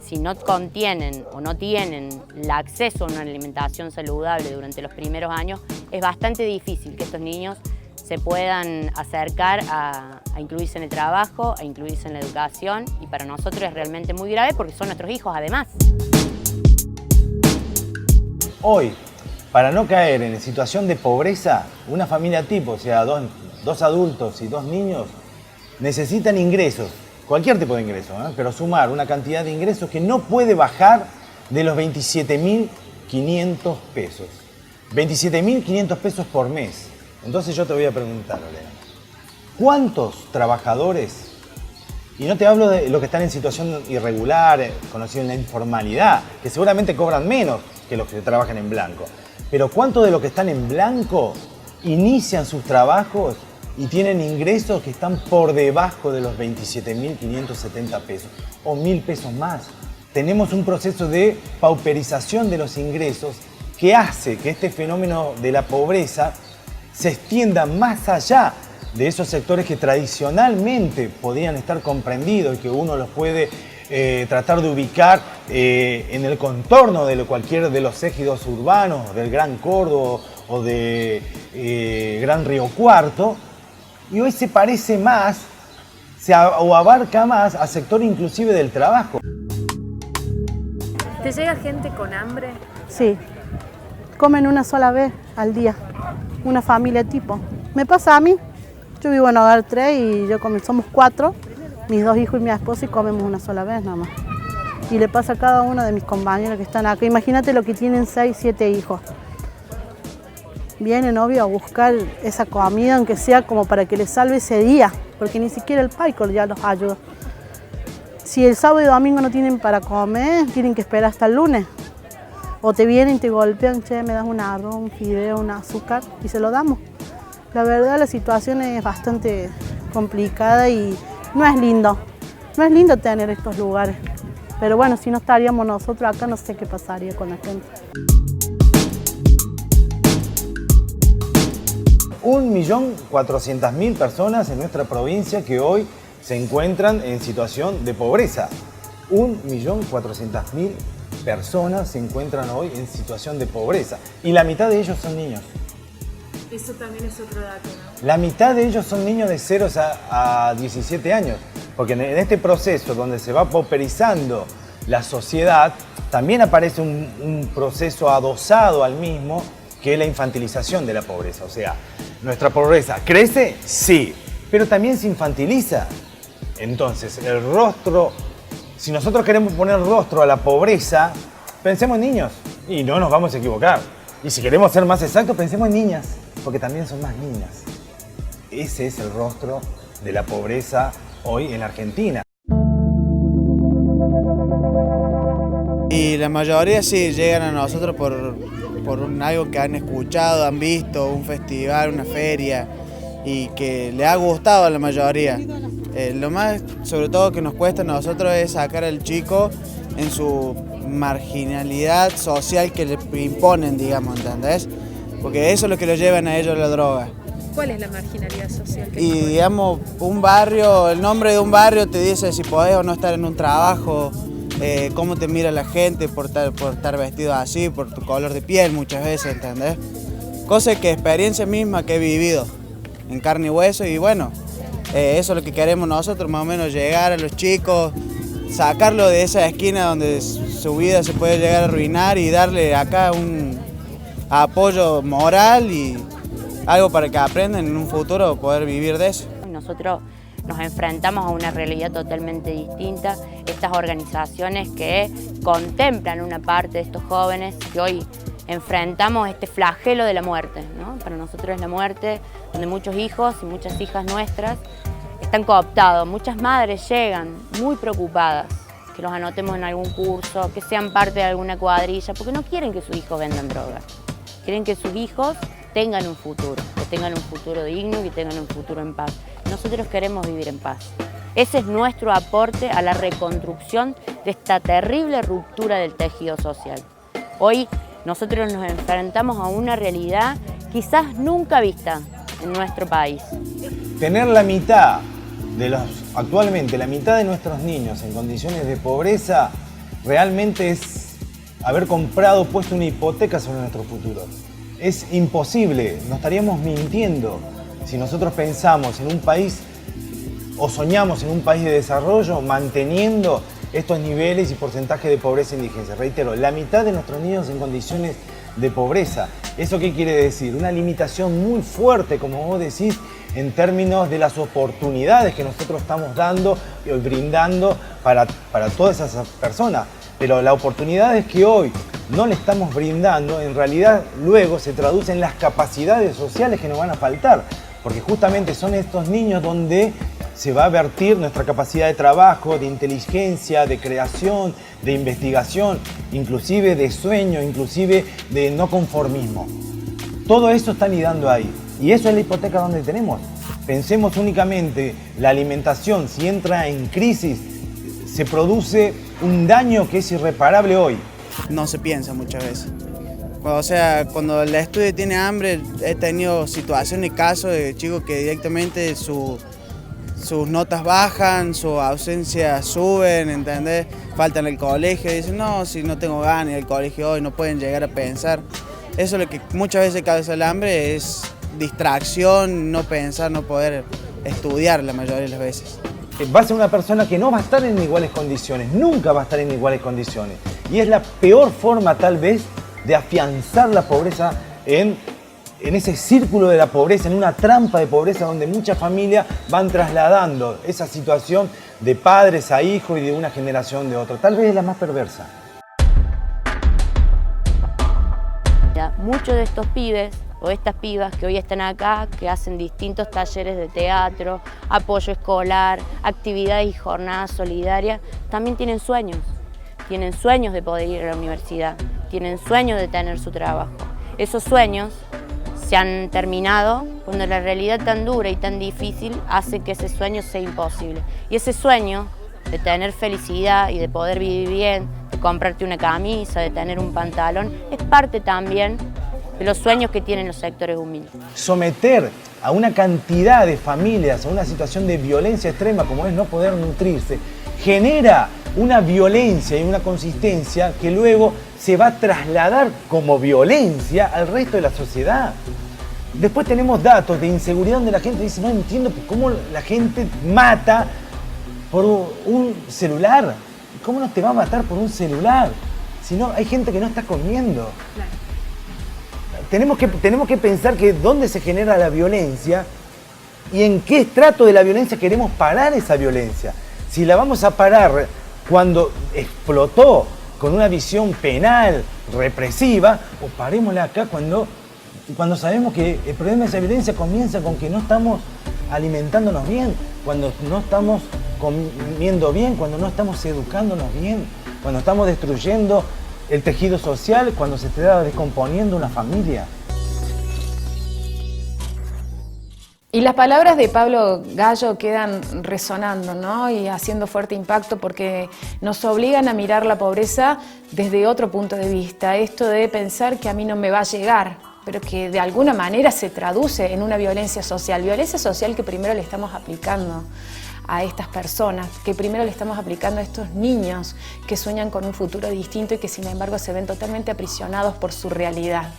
si no contienen o no tienen el acceso a una alimentación saludable durante los primeros años, es bastante difícil que estos niños se puedan acercar a incluirse en el trabajo, a incluirse en la educación, y para nosotros es realmente muy grave porque son nuestros hijos además. Hoy, para no caer en situación de pobreza, una familia tipo, o sea, dos adultos y 2 niños, necesitan ingresos, cualquier tipo de ingreso, pero sumar una cantidad de ingresos que no puede bajar de los 27.500 pesos. 27.500 pesos por mes. Entonces yo te voy a preguntar, Lorena, ¿cuántos trabajadores, y no te hablo de los que están en situación irregular, conocido en la informalidad, que seguramente cobran menos que los que trabajan en blanco, pero cuántos de los que están en blanco inician sus trabajos y tienen ingresos que están por debajo de los 27.570 pesos o 1.000 pesos más? Tenemos un proceso de pauperización de los ingresos que hace que este fenómeno de la pobreza se extienda más allá de esos sectores que tradicionalmente podían estar comprendidos y que uno los puede tratar de ubicar en el contorno de cualquier de los ejidos urbanos, del Gran Córdoba o de Gran Río Cuarto, y hoy se parece más o abarca más al sector inclusive del trabajo. ¿Te llega gente con hambre? Sí, comen una sola vez al día, una familia tipo. Me pasa a mí, yo vivo en Hogar 3 y somos 4, mis 2 hijos y mi esposo, y comemos una sola vez nada más. Y le pasa a cada uno de mis compañeros que están acá. Imagínate lo que tienen 6, 7 hijos. Vienen, obvio, a buscar esa comida, aunque sea como para que les salve ese día, porque ni siquiera el PAICOR ya los ayuda. Si el sábado y domingo no tienen para comer, tienen que esperar hasta el lunes. O te vienen y te golpean, che, me das un arroz, un fideo, un azúcar, y se lo damos. La verdad, la situación es bastante complicada y no es lindo. No es lindo tener estos lugares. Pero bueno, si no estaríamos nosotros acá, no sé qué pasaría con la gente. 1.400.000 personas en nuestra provincia que hoy se encuentran en situación de pobreza. 1.400.000 personas se encuentran hoy en situación de pobreza y la mitad de ellos son niños. Eso también es otro dato, ¿no? La mitad de ellos son niños de 0 a 17 años, porque en este proceso donde se va pauperizando la sociedad, también aparece un proceso adosado al mismo, que es la infantilización de la pobreza. O sea, nuestra pobreza crece, sí, pero también se infantiliza. Entonces, el rostro, si nosotros queremos poner rostro a la pobreza, pensemos en niños y no nos vamos a equivocar. Y si queremos ser más exactos, pensemos en niñas, porque también son más niñas. Ese es el rostro de la pobreza hoy en Argentina. Y la mayoría sí llegan a nosotros por algo que han escuchado, han visto, un festival, una feria, y que le ha gustado a la mayoría. Lo más, sobre todo, que nos cuesta a nosotros es sacar al chico en su marginalidad social que le imponen, digamos, ¿entendés? Porque eso es lo que lo llevan a ellos a la droga. ¿Cuál es la marginalidad social? Y digamos, un barrio, el nombre de un barrio te dice si podés o no estar en un trabajo, cómo te mira la gente por estar vestido así, por tu color de piel muchas veces, ¿entendés? Cosas que experiencia misma que he vivido en carne y hueso y bueno, eso es lo que queremos nosotros, más o menos llegar a los chicos, sacarlo de esa esquina donde su vida se puede llegar a arruinar y darle acá un apoyo moral y algo para que aprendan en un futuro poder vivir de eso. Nosotros nos enfrentamos a una realidad totalmente distinta. Estas organizaciones que contemplan una parte de estos jóvenes que hoy enfrentamos este flagelo de la muerte, ¿no? Para nosotros es la muerte donde muchos hijos y muchas hijas nuestras están cooptados. Muchas madres llegan muy preocupadas que los anotemos en algún curso, que sean parte de alguna cuadrilla, porque no quieren que sus hijos vendan droga. Quieren que sus hijos tengan un futuro, que tengan un futuro digno y que tengan un futuro en paz. Nosotros queremos vivir en paz. Ese es nuestro aporte a la reconstrucción de esta terrible ruptura del tejido social. Hoy nosotros nos enfrentamos a una realidad quizás nunca vista en nuestro país. Tener actualmente la mitad de nuestros niños en condiciones de pobreza realmente es haber puesto una hipoteca sobre nuestro futuro. Es imposible, nos estaríamos mintiendo si nosotros pensamos en un país o soñamos en un país de desarrollo manteniendo estos niveles y porcentajes de pobreza e indigencia. Reitero, la mitad de nuestros niños en condiciones de pobreza. ¿Eso qué quiere decir? Una limitación muy fuerte, como vos decís, en términos de las oportunidades que nosotros estamos dando y brindando para todas esas personas. Pero las oportunidades que hoy no le estamos brindando, en realidad luego se traducen en las capacidades sociales que nos van a faltar. Porque justamente son estos niños donde se va a vertir nuestra capacidad de trabajo, de inteligencia, de creación, de investigación, inclusive de sueño, inclusive de no conformismo. Todo eso está anidando ahí. Y eso es la hipoteca donde tenemos. Pensemos únicamente, la alimentación, si entra en crisis, se produce un daño que es irreparable hoy. No se piensa muchas veces. O sea, cuando el estudio tiene hambre, he tenido situaciones y casos de chicos que directamente sus notas bajan, su ausencia suben, ¿entendés? Faltan el colegio, dicen, no, si no tengo ganas del colegio hoy, no pueden llegar a pensar. Eso es lo que muchas veces causa el hambre, es distracción, no pensar, no poder estudiar la mayoría de las veces. Va a ser una persona que no va a estar en iguales condiciones, nunca va a estar en iguales condiciones. Y es la peor forma, tal vez, de afianzar la pobreza en ese círculo de la pobreza, en una trampa de pobreza donde muchas familias van trasladando esa situación de padres a hijos y de una generación de otra. Tal vez es la más perversa. Muchos de estos pibes o estas pibas que hoy están acá, que hacen distintos talleres de teatro, apoyo escolar, actividades y jornadas solidarias, también tienen sueños de poder ir a la universidad, tienen sueños de tener su trabajo. Esos sueños se han terminado cuando la realidad tan dura y tan difícil hace que ese sueño sea imposible. Y ese sueño de tener felicidad y de poder vivir bien, de comprarte una camisa, de tener un pantalón, es parte también de los sueños que tienen los sectores humildes. Someter a una cantidad de familias a una situación de violencia extrema como es no poder nutrirse, genera una violencia y una consistencia que luego se va a trasladar como violencia al resto de la sociedad. Después tenemos datos de inseguridad donde la gente dice, no entiendo cómo la gente mata por un celular. ¿Cómo no te va a matar por un celular? Si no, hay gente que no está comiendo. Tenemos que pensar que dónde se genera la violencia y en qué estrato de la violencia queremos parar esa violencia. Si la vamos a parar cuando explotó con una visión penal, represiva, o parémosla acá cuando sabemos que el problema de esa violencia comienza con que no estamos alimentándonos bien, cuando no estamos comiendo bien, cuando no estamos educándonos bien, cuando estamos destruyendo el tejido social, cuando se está descomponiendo una familia. Y las palabras de Pablo Gallo quedan resonando, ¿no? Y haciendo fuerte impacto porque nos obligan a mirar la pobreza desde otro punto de vista. Esto de pensar que a mí no me va a llegar, pero que de alguna manera se traduce en una violencia social que primero le estamos aplicando a estas personas, que primero le estamos aplicando a estos niños que sueñan con un futuro distinto y que sin embargo se ven totalmente aprisionados por su realidad.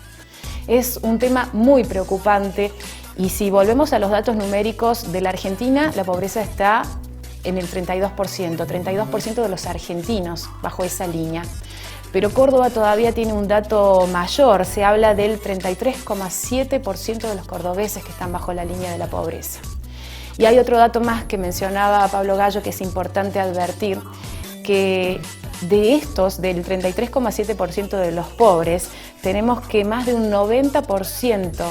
Es un tema muy preocupante y si volvemos a los datos numéricos de la Argentina, la pobreza está en el 32% de los argentinos bajo esa línea. Pero Córdoba todavía tiene un dato mayor, se habla del 33,7% de los cordobeses que están bajo la línea de la pobreza. Y hay otro dato más que mencionaba Pablo Gallo que es importante advertir, que de estos, del 33,7% de los pobres, tenemos que más de un 90%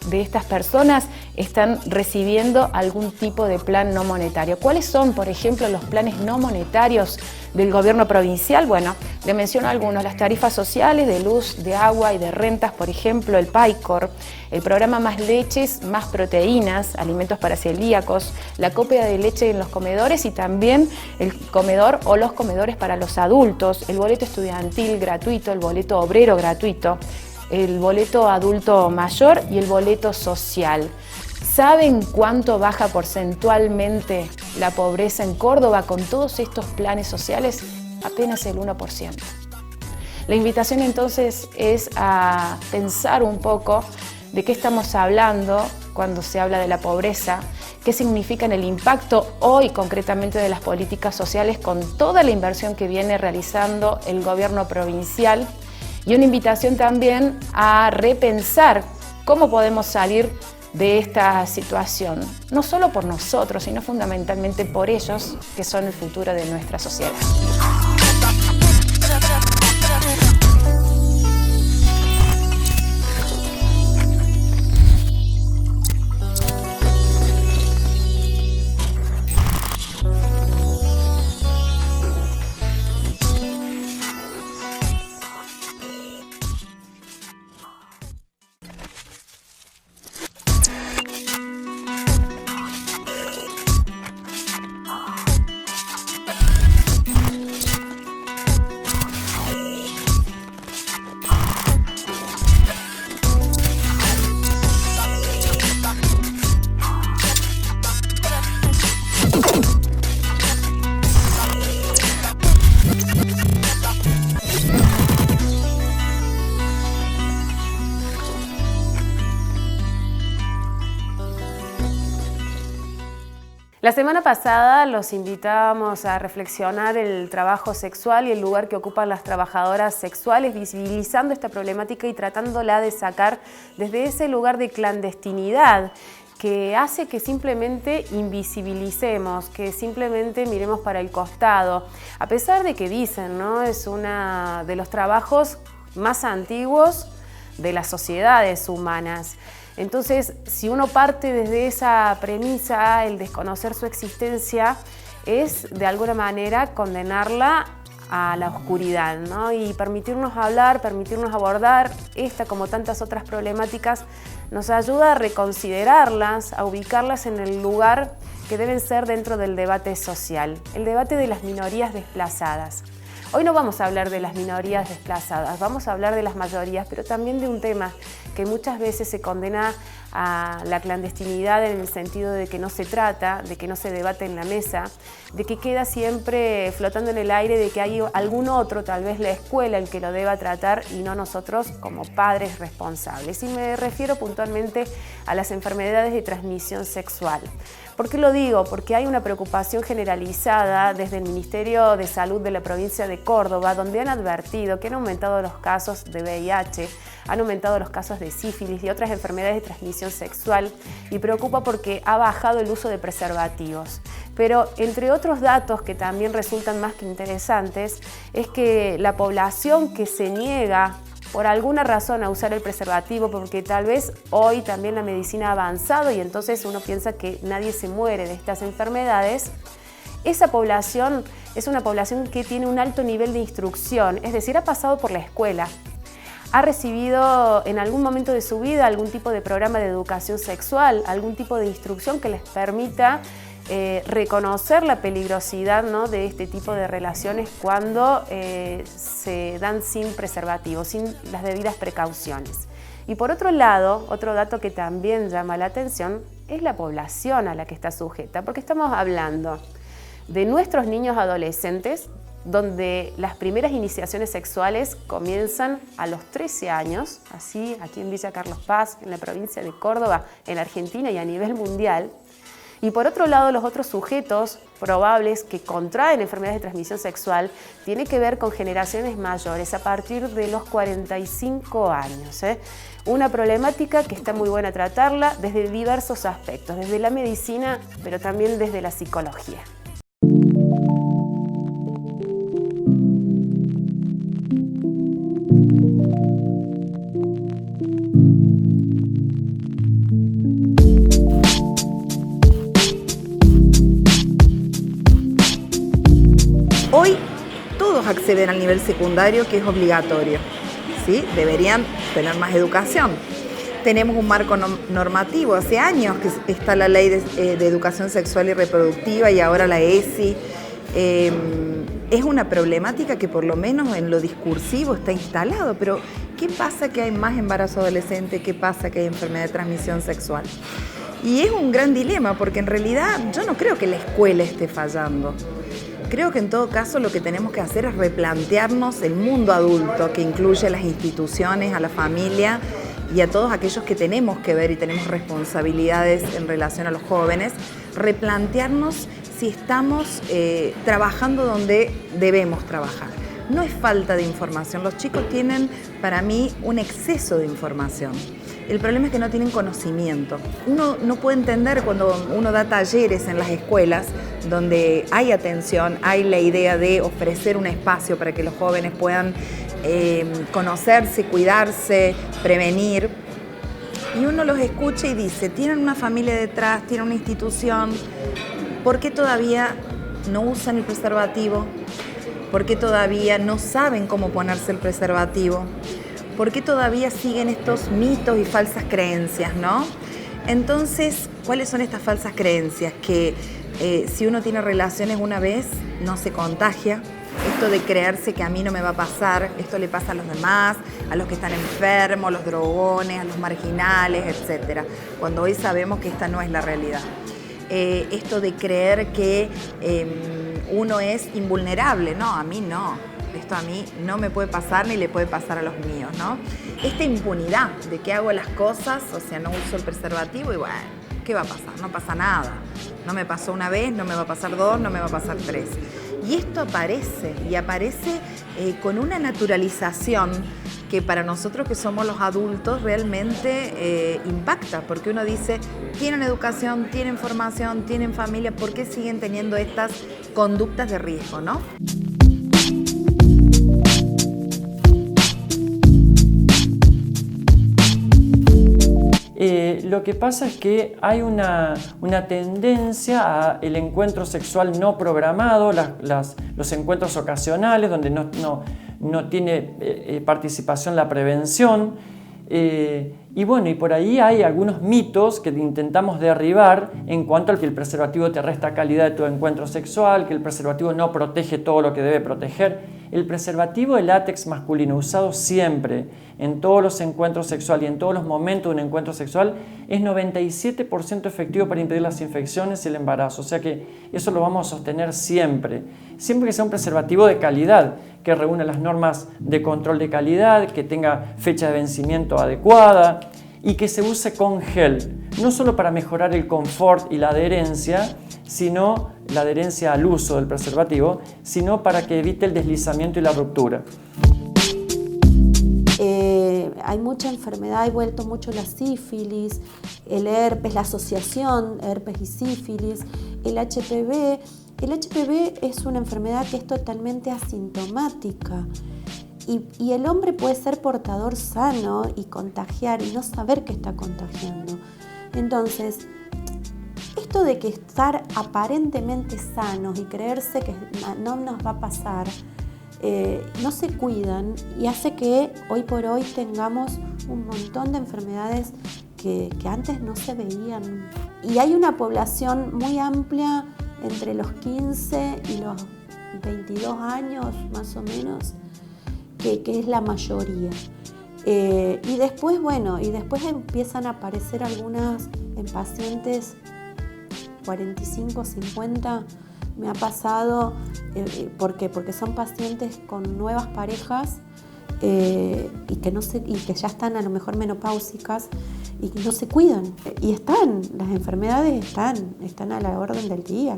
de estas personas están recibiendo algún tipo de plan no monetario. ¿Cuáles son, por ejemplo, los planes no monetarios del gobierno provincial? Bueno, le menciono algunos: las tarifas sociales de luz, de agua y de rentas, por ejemplo, el PAICOR, el programa Más Leches, Más Proteínas, alimentos para celíacos, la copia de leche en los comedores y también el comedor o los comedores para los adultos, el boleto estudiantil gratuito, el boleto obrero gratuito, el boleto adulto mayor y el boleto social. ¿Saben cuánto baja porcentualmente la pobreza en Córdoba con todos estos planes sociales? Apenas el 1%. La invitación entonces es a pensar un poco de qué estamos hablando cuando se habla de la pobreza, qué significa el impacto hoy concretamente de las políticas sociales con toda la inversión que viene realizando el gobierno provincial. Y una invitación también a repensar cómo podemos salir de esta situación, no solo por nosotros, sino fundamentalmente por ellos, que son el futuro de nuestra sociedad. La semana pasada los invitábamos a reflexionar el trabajo sexual y el lugar que ocupan las trabajadoras sexuales, visibilizando esta problemática y tratándola de sacar desde ese lugar de clandestinidad que hace que simplemente invisibilicemos, que simplemente miremos para el costado. A pesar de que dicen, ¿no? Es uno de los trabajos más antiguos de las sociedades humanas. Entonces, si uno parte desde esa premisa, el desconocer su existencia es de alguna manera condenarla a la oscuridad, ¿no? Y permitirnos hablar, permitirnos abordar esta como tantas otras problemáticas nos ayuda a reconsiderarlas, a ubicarlas en el lugar que deben ser dentro del debate social, el debate de las minorías desplazadas. Hoy no vamos a hablar de las minorías desplazadas, vamos a hablar de las mayorías, pero también de un tema que muchas veces se condena a la clandestinidad en el sentido de que no se trata, de que no se debate en la mesa, de que queda siempre flotando en el aire, de que hay algún otro, tal vez la escuela, el que lo deba tratar y no nosotros como padres responsables. Y me refiero puntualmente a las enfermedades de transmisión sexual. ¿Por qué lo digo? Porque hay una preocupación generalizada desde el Ministerio de Salud de la provincia de Córdoba, donde han advertido que han aumentado los casos de VIH, han aumentado los casos de sífilis y otras enfermedades de transmisión sexual, y preocupa porque ha bajado el uso de preservativos. Pero entre otros datos que también resultan más que interesantes, es que la población que se niega por alguna razón a usar el preservativo, porque tal vez hoy también la medicina ha avanzado y entonces uno piensa que nadie se muere de estas enfermedades, esa población es una población que tiene un alto nivel de instrucción, es decir, ha pasado por la escuela, ha recibido en algún momento de su vida algún tipo de programa de educación sexual, algún tipo de instrucción que les permita reconocer la peligrosidad, ¿no?, de este tipo de relaciones cuando se dan sin preservativo, sin las debidas precauciones. Y por otro lado, otro dato que también llama la atención es la población a la que está sujeta, porque estamos hablando de nuestros niños adolescentes, donde las primeras iniciaciones sexuales comienzan a los 13 años, así aquí en Villa Carlos Paz, en la provincia de Córdoba, en Argentina y a nivel mundial. Y por otro lado, los otros sujetos probables que contraen enfermedades de transmisión sexual tiene que ver con generaciones mayores, a partir de los 45 años. Una problemática que está muy buena tratarla desde diversos aspectos, desde la medicina, pero también desde la psicología. Hoy todos acceden al nivel secundario, que es obligatorio, ¿sí? Deberían tener más educación. Tenemos un marco normativo, hace años que está la Ley de Educación Sexual y Reproductiva y ahora la ESI. Es una problemática que por lo menos en lo discursivo está instalado, pero ¿qué pasa que hay más embarazo adolescente? ¿Qué pasa que hay enfermedad de transmisión sexual? Y es un gran dilema, porque en realidad yo no creo que la escuela esté fallando. Creo que en todo caso lo que tenemos que hacer es replantearnos el mundo adulto, que incluye a las instituciones, a la familia y a todos aquellos que tenemos que ver y tenemos responsabilidades en relación a los jóvenes, replantearnos si estamos trabajando donde debemos trabajar. No es falta de información, los chicos tienen para mí un exceso de información. El problema es que no tienen conocimiento. Uno no puede entender cuando uno da talleres en las escuelas donde hay atención, hay la idea de ofrecer un espacio para que los jóvenes puedan conocerse, cuidarse, prevenir. Y uno los escucha y dice, tienen una familia detrás, tienen una institución, ¿por qué todavía no usan el preservativo? ¿Por qué todavía no saben cómo ponerse el preservativo? ¿Por qué todavía siguen estos mitos y falsas creencias, ¿no? Entonces, ¿cuáles son estas falsas creencias? Que si uno tiene relaciones una vez, no se contagia. Esto de creerse que a mí no me va a pasar, esto le pasa a los demás, a los que están enfermos, a los drogones, a los marginales, etc. Cuando hoy sabemos que esta no es la realidad. Esto de creer que uno es invulnerable, no, a mí no. Esto a mí no me puede pasar ni le puede pasar a los míos, ¿no? Esta impunidad de que hago las cosas, o sea, no uso el preservativo y bueno, ¿qué va a pasar? No pasa nada. No me pasó una vez, no me va a pasar dos, no me va a pasar tres. Y esto aparece, y aparece con una naturalización que para nosotros que somos los adultos realmente impacta, porque uno dice, tienen educación, tienen formación, tienen familia, ¿por qué siguen teniendo estas conductas de riesgo, no? Lo que pasa es que hay una tendencia al encuentro sexual no programado, los encuentros ocasionales donde no tiene participación la prevención. Y bueno, y por ahí hay algunos mitos que intentamos derribar en cuanto al que el preservativo te resta calidad de tu encuentro sexual, que el preservativo no protege todo lo que debe proteger. El preservativo de látex masculino usado siempre en todos los encuentros sexuales y en todos los momentos de un encuentro sexual es 97% efectivo para impedir las infecciones y el embarazo. O sea que eso lo vamos a sostener siempre. Siempre que sea un preservativo de calidad, que reúna las normas de control de calidad, que tenga fecha de vencimiento adecuada y que se use con gel, no solo para mejorar el confort y la adherencia, sino la adherencia al uso del preservativo, sino para que evite el deslizamiento y la ruptura. Hay mucha enfermedad, ha vuelto mucho la sífilis, el herpes, la asociación herpes y sífilis, el HPV. El HPV es una enfermedad que es totalmente asintomática y el hombre puede ser portador sano y contagiar y no saber que está contagiando. Entonces, esto de que estar aparentemente sanos y creerse que no nos va a pasar, no se cuidan y hace que hoy por hoy tengamos un montón de enfermedades que antes no se veían. Y hay una población muy amplia entre los 15 y los 22 años más o menos, que es la mayoría. Y después empiezan a aparecer algunas en pacientes 45, 50. Me ha pasado, ¿por qué? Porque son pacientes con nuevas parejas y que ya están a lo mejor menopáusicas y que no se cuidan. Y las enfermedades están a la orden del día.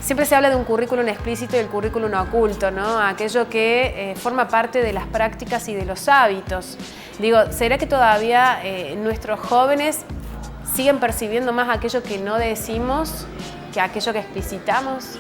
Siempre se habla de un currículum explícito y el currículum oculto, ¿no? Aquello que forma parte de las prácticas y de los hábitos. Digo, ¿será que todavía nuestros jóvenes siguen percibiendo más aquello que no decimos que aquello que explicitamos?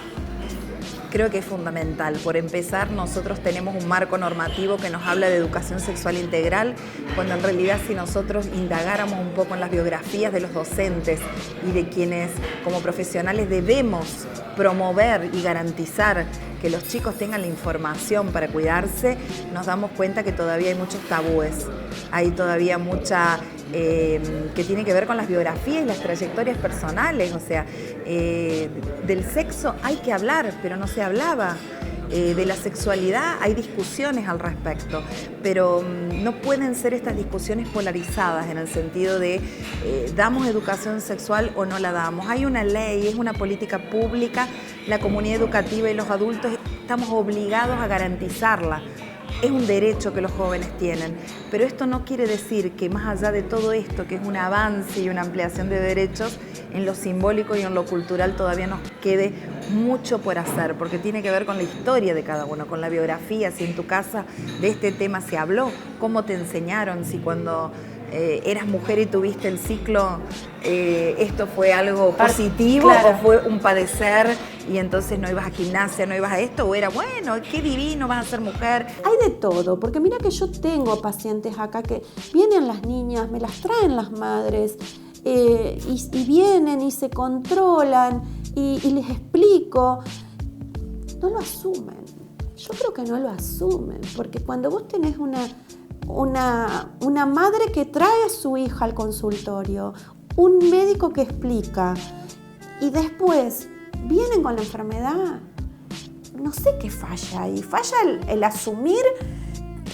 Creo que es fundamental. Por empezar, nosotros tenemos un marco normativo que nos habla de educación sexual integral, cuando en realidad si nosotros indagáramos un poco en las biografías de los docentes y de quienes como profesionales debemos promover y garantizar que los chicos tengan la información para cuidarse, nos damos cuenta que todavía hay muchos tabúes. Hay todavía mucha que tiene que ver con las biografías y las trayectorias personales. O sea, del sexo hay que hablar, pero no se hablaba. De la sexualidad hay discusiones al respecto, pero no pueden ser estas discusiones polarizadas en el sentido de ¿damos educación sexual o no la damos? Hay una ley, es una política pública, la comunidad educativa y los adultos estamos obligados a garantizarla. Es un derecho que los jóvenes tienen, pero esto no quiere decir que más allá de todo esto, que es un avance y una ampliación de derechos, en lo simbólico y en lo cultural todavía nos quede mucho por hacer, porque tiene que ver con la historia de cada uno, con la biografía, si en tu casa de este tema se habló, cómo te enseñaron, si cuando eras mujer y tuviste el ciclo, esto fue algo positivo, claro, o fue un padecer y entonces no ibas a gimnasia, no ibas a esto, o era bueno, qué divino, vas a ser mujer. Hay de todo, porque mira que yo tengo pacientes acá que vienen las niñas, me las traen las madres y vienen y se controlan y les explico. No lo asumen, yo creo que no lo asumen, porque cuando vos tenés una madre que trae a su hija al consultorio, un médico que explica y después vienen con la enfermedad, no sé qué falla ahí. Falla el asumir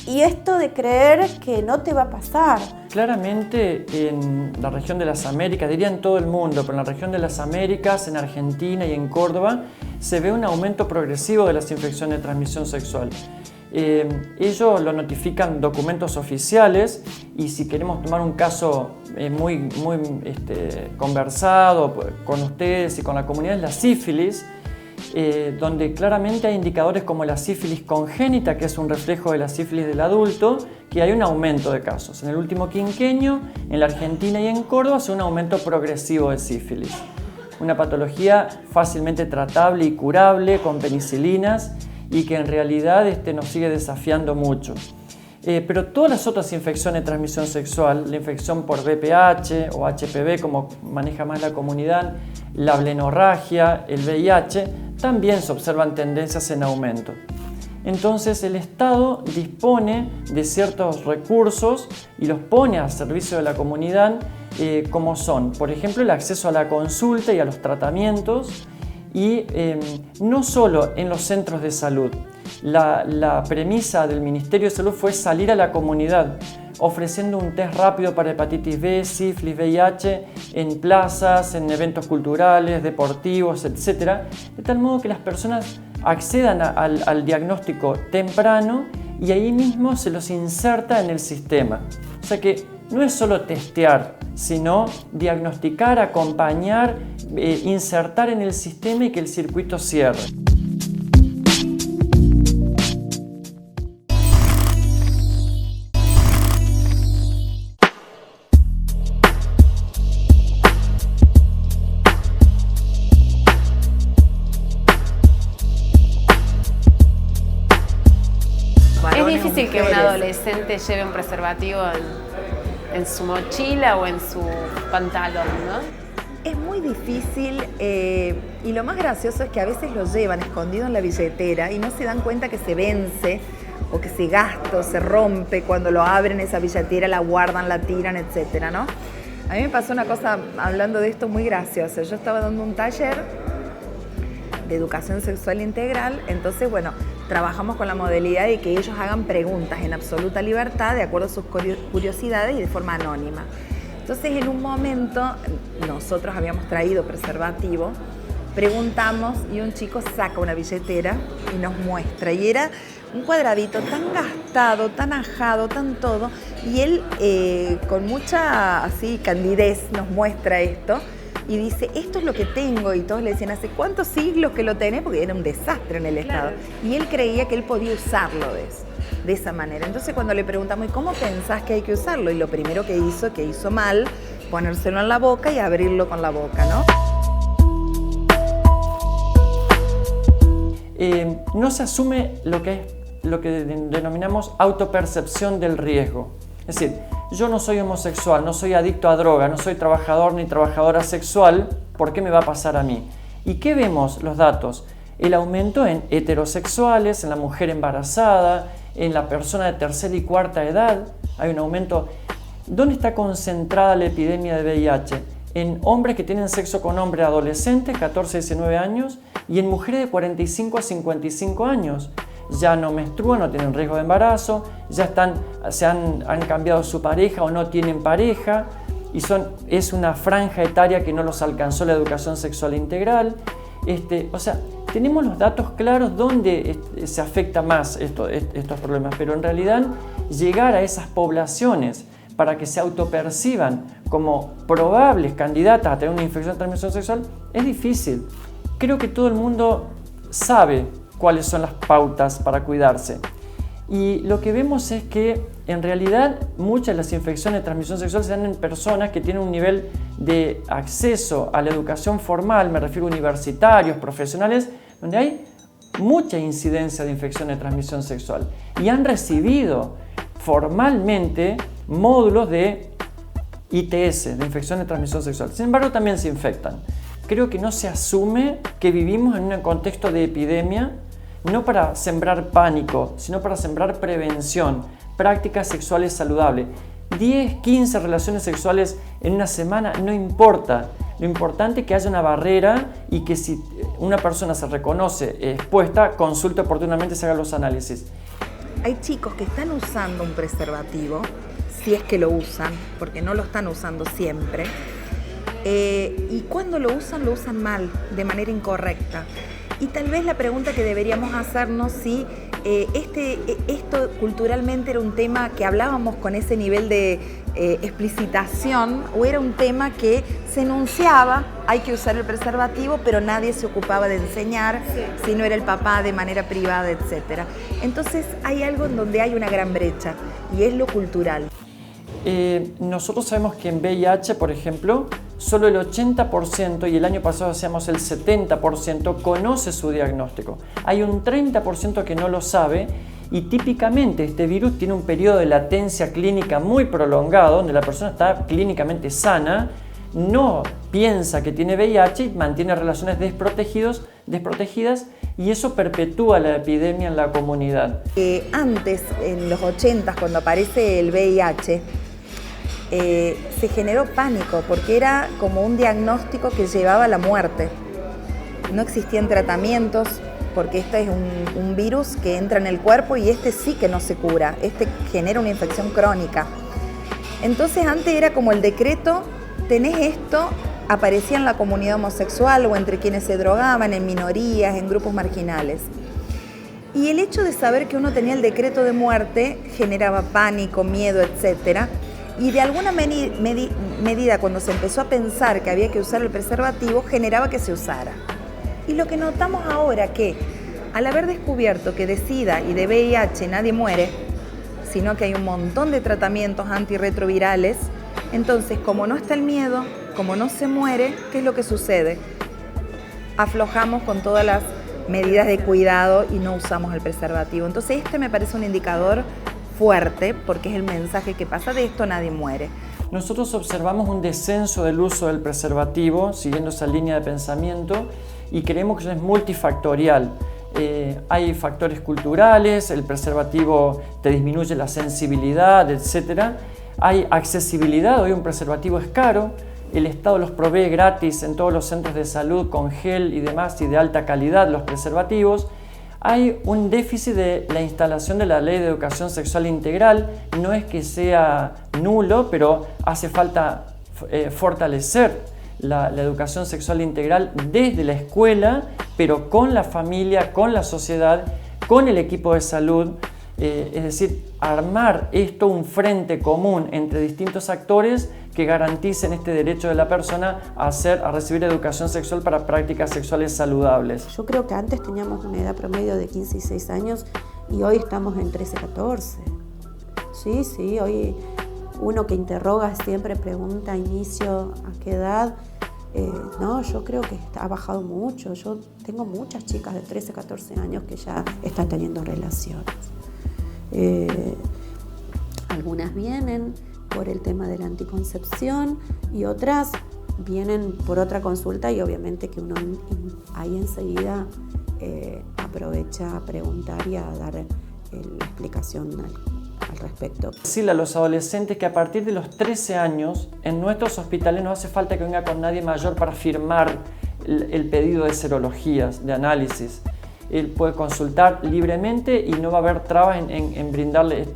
y esto de creer que no te va a pasar. Claramente en la región de las Américas, diría en todo el mundo, pero en la región de las Américas, en Argentina y en Córdoba, se ve un aumento progresivo de las infecciones de transmisión sexual. Ellos lo notifican documentos oficiales y si queremos tomar un caso muy conversado con ustedes y con la comunidad es la sífilis, donde claramente hay indicadores como la sífilis congénita, que es un reflejo de la sífilis del adulto, que hay un aumento de casos. En el último quinquenio, en la Argentina y en Córdoba, es un aumento progresivo de sífilis. Una patología fácilmente tratable y curable con penicilinas y que en realidad nos sigue desafiando mucho. Pero todas las otras infecciones de transmisión sexual, la infección por VPH o HPV, como maneja más la comunidad, la blenorragia, el VIH, también se observan tendencias en aumento. Entonces el Estado dispone de ciertos recursos y los pone al servicio de la comunidad, como son, por ejemplo, el acceso a la consulta y a los tratamientos, y no solo en los centros de salud. La premisa del Ministerio de Salud fue salir a la comunidad ofreciendo un test rápido para hepatitis B, sífilis, VIH en plazas, en eventos culturales, deportivos, etc. De tal modo que las personas accedan al diagnóstico temprano y ahí mismo se los inserta en el sistema. O sea que no es solo testear, sino diagnosticar, acompañar, insertar en el sistema y que el circuito cierre. ¿Es difícil que un adolescente lleve un preservativo en su mochila o en su pantalón, no? Es muy difícil y lo más gracioso es que a veces lo llevan escondido en la billetera y no se dan cuenta que se vence o que se gasta o se rompe cuando lo abren esa billetera, la guardan, la tiran, etcétera, ¿no? A mí me pasó una cosa hablando de esto muy graciosa. Yo estaba dando un taller de educación sexual integral, entonces, bueno, trabajamos con la modalidad de que ellos hagan preguntas en absoluta libertad, de acuerdo a sus curiosidades y de forma anónima. Entonces, en un momento, nosotros habíamos traído preservativo, preguntamos y un chico saca una billetera y nos muestra. Y era un cuadradito tan gastado, tan ajado, tan todo. Y él, con mucha así candidez, nos muestra esto y dice, esto es lo que tengo. Y todos le decían, ¿hace cuántos siglos que lo tenés? Porque era un desastre en el Estado. Y él creía que él podía usarlo de esa manera. Entonces cuando le preguntamos, ¿y cómo pensás que hay que usarlo? Y lo primero que hizo mal, ponérselo en la boca y abrirlo con la boca, ¿no? No se asume lo que denominamos autopercepción del riesgo. Es decir, yo no soy homosexual, no soy adicto a droga, no soy trabajador ni trabajadora sexual, ¿por qué me va a pasar a mí? ¿Y qué vemos los datos? El aumento en heterosexuales, en la mujer embarazada, en la persona de tercera y cuarta edad, hay un aumento. ¿Dónde está concentrada la epidemia de VIH? En hombres que tienen sexo con hombres adolescentes, 14 a 19 años, y en mujeres de 45 a 55 años. Ya no menstruan, no tienen riesgo de embarazo, ya han cambiado su pareja o no tienen pareja, y es una franja etaria que no los alcanzó la educación sexual integral. O sea, tenemos los datos claros donde se afecta más estos problemas, pero en realidad llegar a esas poblaciones para que se autoperciban como probables candidatas a tener una infección de transmisión sexual es difícil. Creo que todo el mundo sabe cuáles son las pautas para cuidarse. Y lo que vemos es que en realidad muchas de las infecciones de transmisión sexual se dan en personas que tienen un nivel de acceso a la educación formal, me refiero a universitarios, profesionales, donde hay mucha incidencia de infecciones de transmisión sexual y han recibido formalmente módulos de ITS, de infección de transmisión sexual. Sin embargo, también se infectan. Creo que no se asume que vivimos en un contexto de epidemia, no para sembrar pánico, sino para sembrar prevención, prácticas sexuales saludables. 10, 15 relaciones sexuales en una semana, no importa. Lo importante es que haya una barrera y que si una persona se reconoce expuesta, consulte oportunamente y se hagan los análisis. Hay chicos que están usando un preservativo, si es que lo usan, porque no lo están usando siempre, y cuando lo usan mal, de manera incorrecta. Y tal vez la pregunta que deberíamos hacernos si esto culturalmente era un tema que hablábamos con ese nivel de explicitación, o era un tema que se enunciaba, hay que usar el preservativo, pero nadie se ocupaba de enseñar, si no era el papá de manera privada, etc. Entonces hay algo en donde hay una gran brecha, y es lo cultural. Nosotros sabemos que en VIH, por ejemplo, solo el 80%, y el año pasado hacíamos el 70%, conoce su diagnóstico. Hay un 30% que no lo sabe, Y típicamente este virus tiene un periodo de latencia clínica muy prolongado, donde la persona está clínicamente sana, no piensa que tiene VIH y mantiene relaciones desprotegidas, y eso perpetúa la epidemia en la comunidad. Antes, en los 80, cuando aparece el VIH, se generó pánico porque era como un diagnóstico que llevaba a la muerte. No existían tratamientos porque este es un virus que entra en el cuerpo y este sí que no se cura, este genera una infección crónica. Entonces antes era como el decreto, tenés esto, aparecía en la comunidad homosexual o entre quienes se drogaban, en minorías, en grupos marginales. Y el hecho de saber que uno tenía el decreto de muerte generaba pánico, miedo, etc. Y de alguna medida, cuando se empezó a pensar que había que usar el preservativo, generaba que se usara. Y lo que notamos ahora que, al haber descubierto que de SIDA y de VIH nadie muere, sino que hay un montón de tratamientos antirretrovirales, entonces, como no está el miedo, como no se muere, ¿qué es lo que sucede? Aflojamos con todas las medidas de cuidado y no usamos el preservativo. Entonces, este me parece un indicador fuerte, porque es el mensaje que pasa: de esto nadie muere. Nosotros observamos un descenso del uso del preservativo, siguiendo esa línea de pensamiento, y creemos que eso es multifactorial. Hay factores culturales, el preservativo te disminuye la sensibilidad, etc. Hay accesibilidad, hoy un preservativo es caro, el Estado los provee gratis en todos los centros de salud con gel y demás, y de alta calidad los preservativos. Hay un déficit de la instalación de la Ley de Educación Sexual Integral, no es que sea nulo, pero hace falta fortalecer la educación sexual integral desde la escuela, pero con la familia, con la sociedad, con el equipo de salud. Es decir, armar esto, un frente común entre distintos actores que garanticen este derecho de la persona a recibir educación sexual para prácticas sexuales saludables. Yo creo que antes teníamos una edad promedio de 15 y 6 años y hoy estamos en 13, 14. Sí, hoy uno que interroga siempre pregunta a inicio a qué edad. No, yo creo que ha bajado mucho. Yo tengo muchas chicas de 13, 14 años que ya están teniendo relaciones. Algunas vienen por el tema de la anticoncepción y otras vienen por otra consulta, y obviamente que uno ahí enseguida aprovecha a preguntar y a dar la explicación al respecto. Decirle a los adolescentes que a partir de los 13 años en nuestros hospitales no hace falta que venga con nadie mayor para firmar el pedido de serologías, de análisis. Él puede consultar libremente y no va a haber trabas en brindarle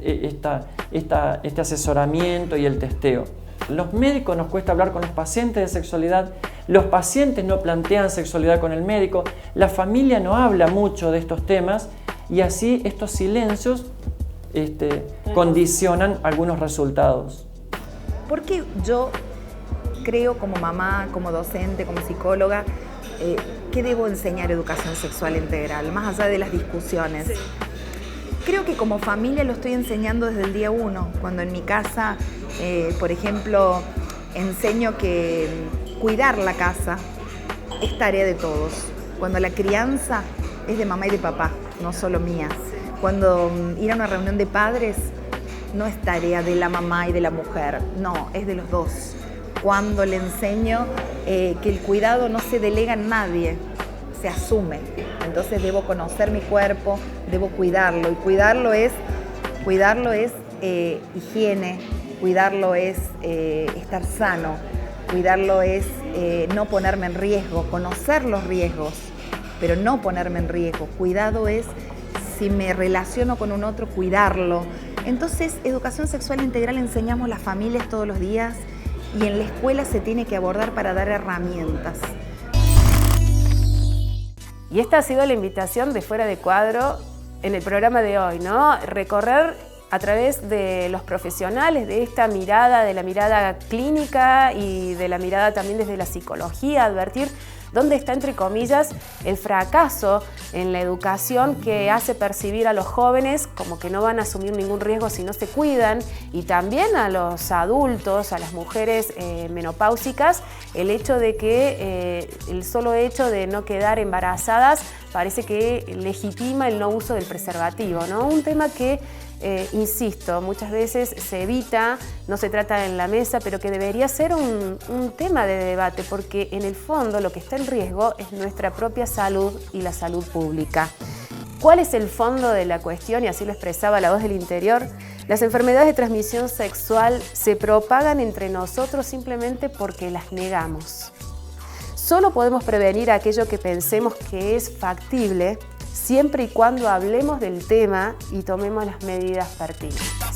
este asesoramiento y el testeo. Los médicos nos cuesta hablar con los pacientes de sexualidad, los pacientes no plantean sexualidad con el médico, la familia no habla mucho de estos temas, y así estos silencios condicionan algunos resultados. Porque yo creo, como mamá, como docente, como psicóloga, que debo enseñar educación sexual integral, más allá de las discusiones. Sí. Creo que como familia lo estoy enseñando desde el día 1, cuando en mi casa, por ejemplo, enseño que cuidar la casa es tarea de todos. Cuando la crianza es de mamá y de papá, no solo mía. Cuando ir a una reunión de padres no es tarea de la mamá y de la mujer, no, es de los dos. Cuando le enseño que el cuidado no se delega en nadie, se asume. Entonces debo conocer mi cuerpo, debo cuidarlo. Y cuidarlo es higiene, cuidarlo es estar sano, cuidarlo es no ponerme en riesgo, conocer los riesgos, pero no ponerme en riesgo. Cuidado es, si me relaciono con un otro, cuidarlo. Entonces, educación sexual integral enseñamos las familias todos los días, y en la escuela se tiene que abordar para dar herramientas. Y esta ha sido la invitación de Fuera de Cuadro en el programa de hoy, ¿no? Recorrer a través de los profesionales, de esta mirada, de la mirada clínica y de la mirada también desde la psicología, advertir dónde está, entre comillas, el fracaso en la educación que hace percibir a los jóvenes como que no van a asumir ningún riesgo si no se cuidan, y también a los adultos, a las mujeres menopáusicas, el hecho de que el solo hecho de no quedar embarazadas parece que legitima el no uso del preservativo, ¿no? Un tema que insisto, muchas veces se evita, no se trata en la mesa, pero que debería ser un tema de debate, porque en el fondo lo que está en riesgo es nuestra propia salud y la salud pública. ¿Cuál es el fondo de la cuestión? Y así lo expresaba La Voz del Interior. Las enfermedades de transmisión sexual se propagan entre nosotros simplemente porque las negamos. Solo podemos prevenir aquello que pensemos que es factible siempre y cuando hablemos del tema y tomemos las medidas pertinentes.